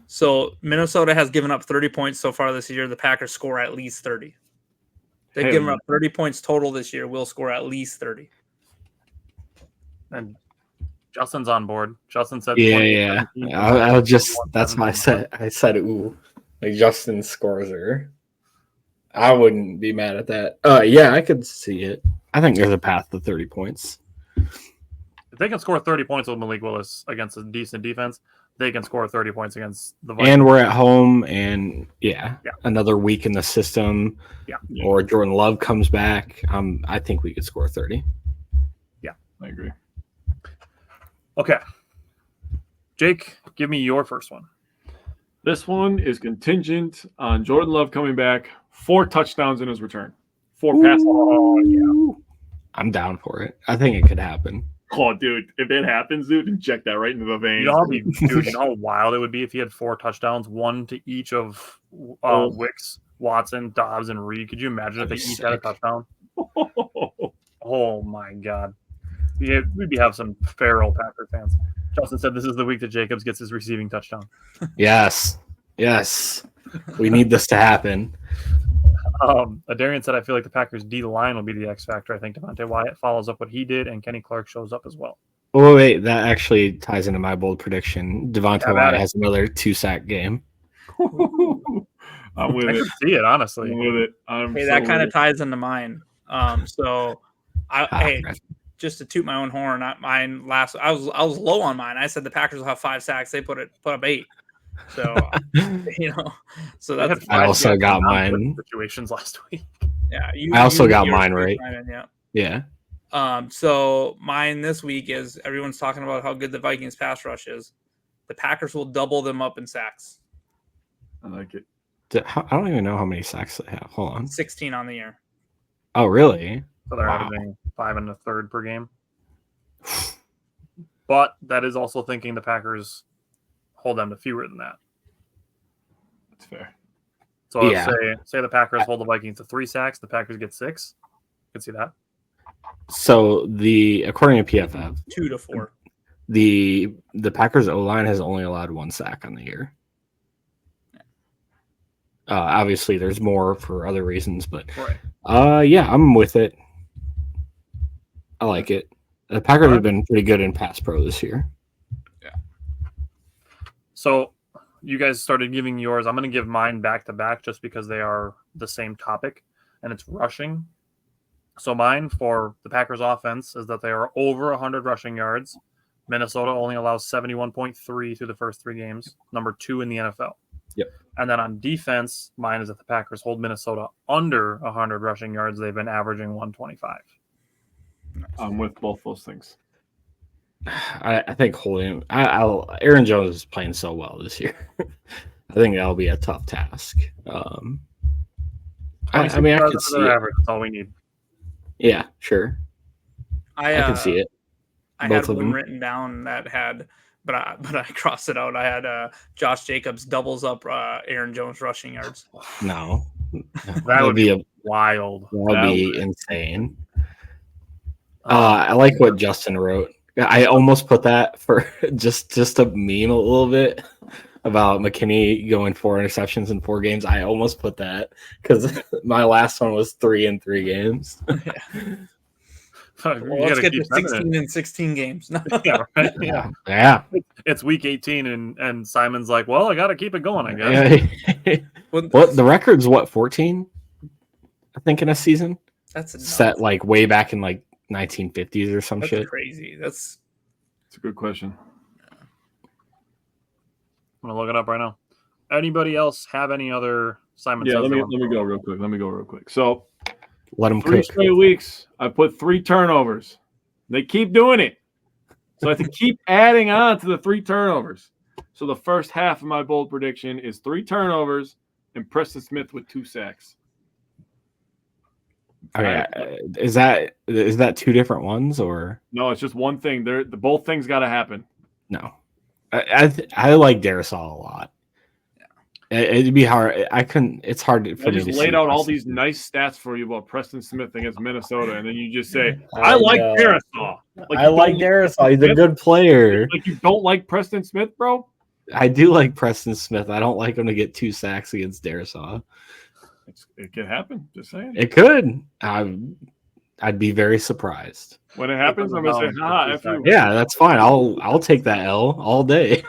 So Minnesota has given up 30 points so far this year. The Packers score at least 30. They've given up 30 points total this year. We'll score at least 30. And Justin's on board. Justin said, Yeah. I'll just, that's why I said, ooh, like Justin scores her. I wouldn't be mad at that. Yeah, I could see it. I think there's a path to 30 points. If they can score 30 points with Malik Willis against a decent defense, they can score 30 points against the Vikings. And we're at home, and another week in the system. Yeah. Or Jordan Love comes back. I think we could score 30. Yeah, I agree. Okay. Jake, give me your first one. This one is contingent on Jordan Love coming back. 4 touchdowns in his return. 4 passes. Oh, yeah. I'm down for it. I think it could happen. Oh, dude, if it happens, dude, inject that right into the vein. You know how wild it would be if he had 4 touchdowns, 1 to each of Wicks, Watson, Dobbs, and Reed. Could you imagine if they each had a touchdown? Oh, my God. We'd be having some feral Packer fans. Justin said this is the week that Jacobs gets his receiving touchdown. Yes. We need this to happen. Adarian said, I feel like the Packers D-line will be the X factor. I think Devontae Wyatt follows up what he did, and Kenny Clark shows up as well. Oh, wait, that actually ties into my bold prediction. Devontae Wyatt has another 2-sack game. I'm with I it. can see it, honestly. I'm with it. That kind of ties into mine. So, just to toot my own horn, I was low on mine. I said the Packers will have 5 sacks. They put up 8. So so that's. I also got mine. Situations last week. Yeah, I also got mine right. Yeah. So mine this week is everyone's talking about how good the Vikings pass rush is. The Packers will double them up in sacks. I like it. I don't even know how many sacks they have. Hold on. 16 on the year. Oh, really? So they're averaging 5 1/3 per game. But that is also thinking the Packers hold them to fewer than that. That's fair. So say the Packers hold the Vikings to 3 sacks, the Packers get 6. You can see that. So according to PFF, 2 to 4. The Packers O-line has only allowed 1 sack on the year. Obviously, there's more for other reasons, but yeah, I'm with it. I like it. The Packers have been pretty good in pass pro this year. Yeah. So you guys started giving yours. I'm going to give mine back to back just because they are the same topic, and it's rushing. So mine for the Packers offense is that they are over 100 rushing yards. Minnesota only allows 71.3 through the first 3 games, number 2 in the NFL. Yep. And then on defense, mine is that the Packers hold Minnesota under 100 rushing yards. They've been averaging 125. I'm with both those things. I think holding Aaron Jones is playing so well this year. I think that'll be a tough task. I mean, I can see it. Average, that's all we need. Yeah, sure. I can see it. I had one written down that had, but I crossed it out. I had Josh Jacobs doubles up Aaron Jones rushing yards. No, that would be wild. That would be insane. I like what Justin wrote. I almost put that for just to meme a little bit about McKinney going 4 interceptions in 4 games. I almost put that because my last one was 3 in 3 games. Well, let's get to 16 in 16 games. Yeah, right? Yeah. It's week 18, and Simon's like, well, I got to keep it going, I guess. What the record's 14? I think in a season. That's enough. Set like way back in like 1950s or some shit. Crazy. That's a good question. I'm gonna look it up right now. Anybody else have any other Simon? Yeah, let me go real quick. So let them 3 straight weeks. I put 3 turnovers. They keep doing it, so I have to keep adding on to the 3 turnovers. So the first half of my bold prediction is 3 turnovers and Preston Smith with 2 sacks. Okay, is that two different ones or No, it's just one thing. Both things got to happen. no? I like Darisaw a lot. It'd be hard. I couldn't. It's hard for I me just to laid see out all Preston these Smith. nice stats for you about Preston Smith against Minnesota, and then you just say, "I like Darisaw." I like Darisaw. He's a good player. Like you don't like Preston Smith, bro? I do like Preston Smith. I don't like him to get 2 sacks against Darisaw. It could happen. Just saying. It could. I'd be very surprised. When it happens, I'm gonna say, "Ha, F you." Yeah, that's fine. I'll take that L all day.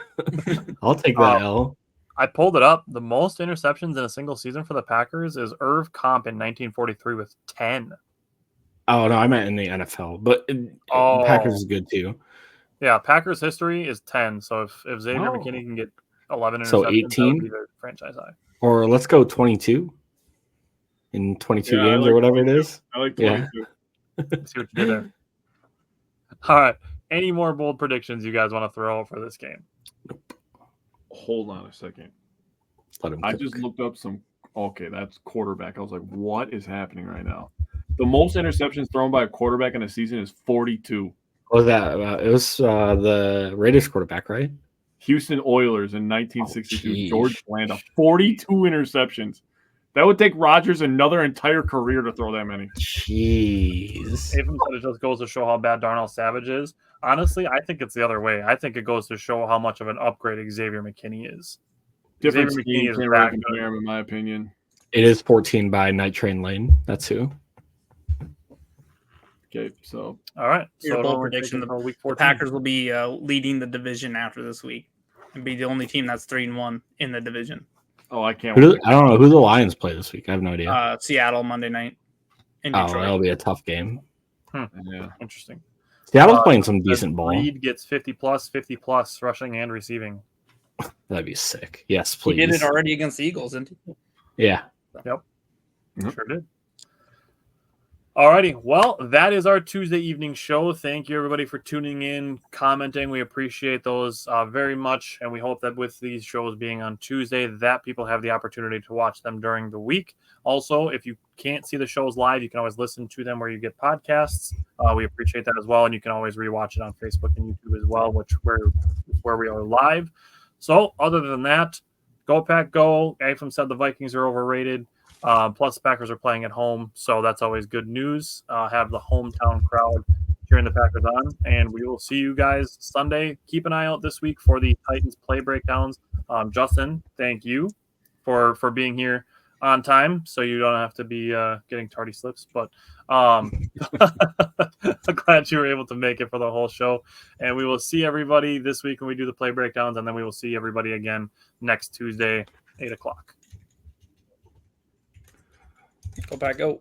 I'll take that L. I pulled it up. The most interceptions in a single season for the Packers is Irv Comp in 1943 with 10. Oh no, I meant in the NFL, but Packers is good too. Yeah, Packers history is 10. So if Xavier Oh. McKinney can get 11 interceptions, So that 18? would be their franchise high. Or let's go 22 in 22 Yeah, I games like or whatever it 22. is. I like Yeah. 22. See what you did there. All right. Any more bold predictions you guys want to throw out for this game? Hold on a second. Let him I cook. just looked up some. Okay, that's quarterback. I was like, what is happening right now? The most interceptions thrown by a quarterback in a season is 42. What was that? It was the Raiders quarterback, right? Houston Oilers in 1962. geez. George Blanda, 42 interceptions. That would take Rodgers another entire career to throw that many. Jeez. Even said it just goes to show how bad Darnell Savage is. Honestly, I think it's the other way. I think it goes to show how much of an upgrade Xavier McKinney is. Different Xavier scheme, McKinney is can't that really good. compare him, in my opinion. It is 14 by Night Train Lane. That's who. Okay, so All right. Your it bold only takes prediction: until week the 14. Packers will be leading the division after this week and be the only team that's 3-1 in the division. I can't. I don't know who the Lions play this week. I have no idea. Seattle Monday night in Oh, Detroit. that'll be a tough game. Yeah. Interesting. Seattle's playing some decent ball. Reed gets 50 plus rushing and receiving. That'd be sick. Yes, He please. did it already against the Eagles, didn't he? Yeah. Yep. Mhm. Sure did. Alrighty. Well, that is our Tuesday evening show. Thank you, everybody, for tuning in, commenting. We appreciate those very much. And we hope that with these shows being on Tuesday, that people have the opportunity to watch them during the week. Also, if you can't see the shows live, you can always listen to them where you get podcasts. We appreciate that as well. And you can always rewatch it on Facebook and YouTube as well, where we are live. So other than that, go Pack Go. Afam said the Vikings are overrated. Plus, the Packers are playing at home, so that's always good news. Have the hometown crowd cheering the Packers on, and we will see you guys Sunday. Keep an eye out this week for the Titans play breakdowns. Justin, thank you for being here on time, so you don't have to be getting tardy slips. But I'm glad you were able to make it for the whole show, and we will see everybody this week when we do the play breakdowns, and then we will see everybody again next Tuesday, 8 o'clock. Go Pack Go.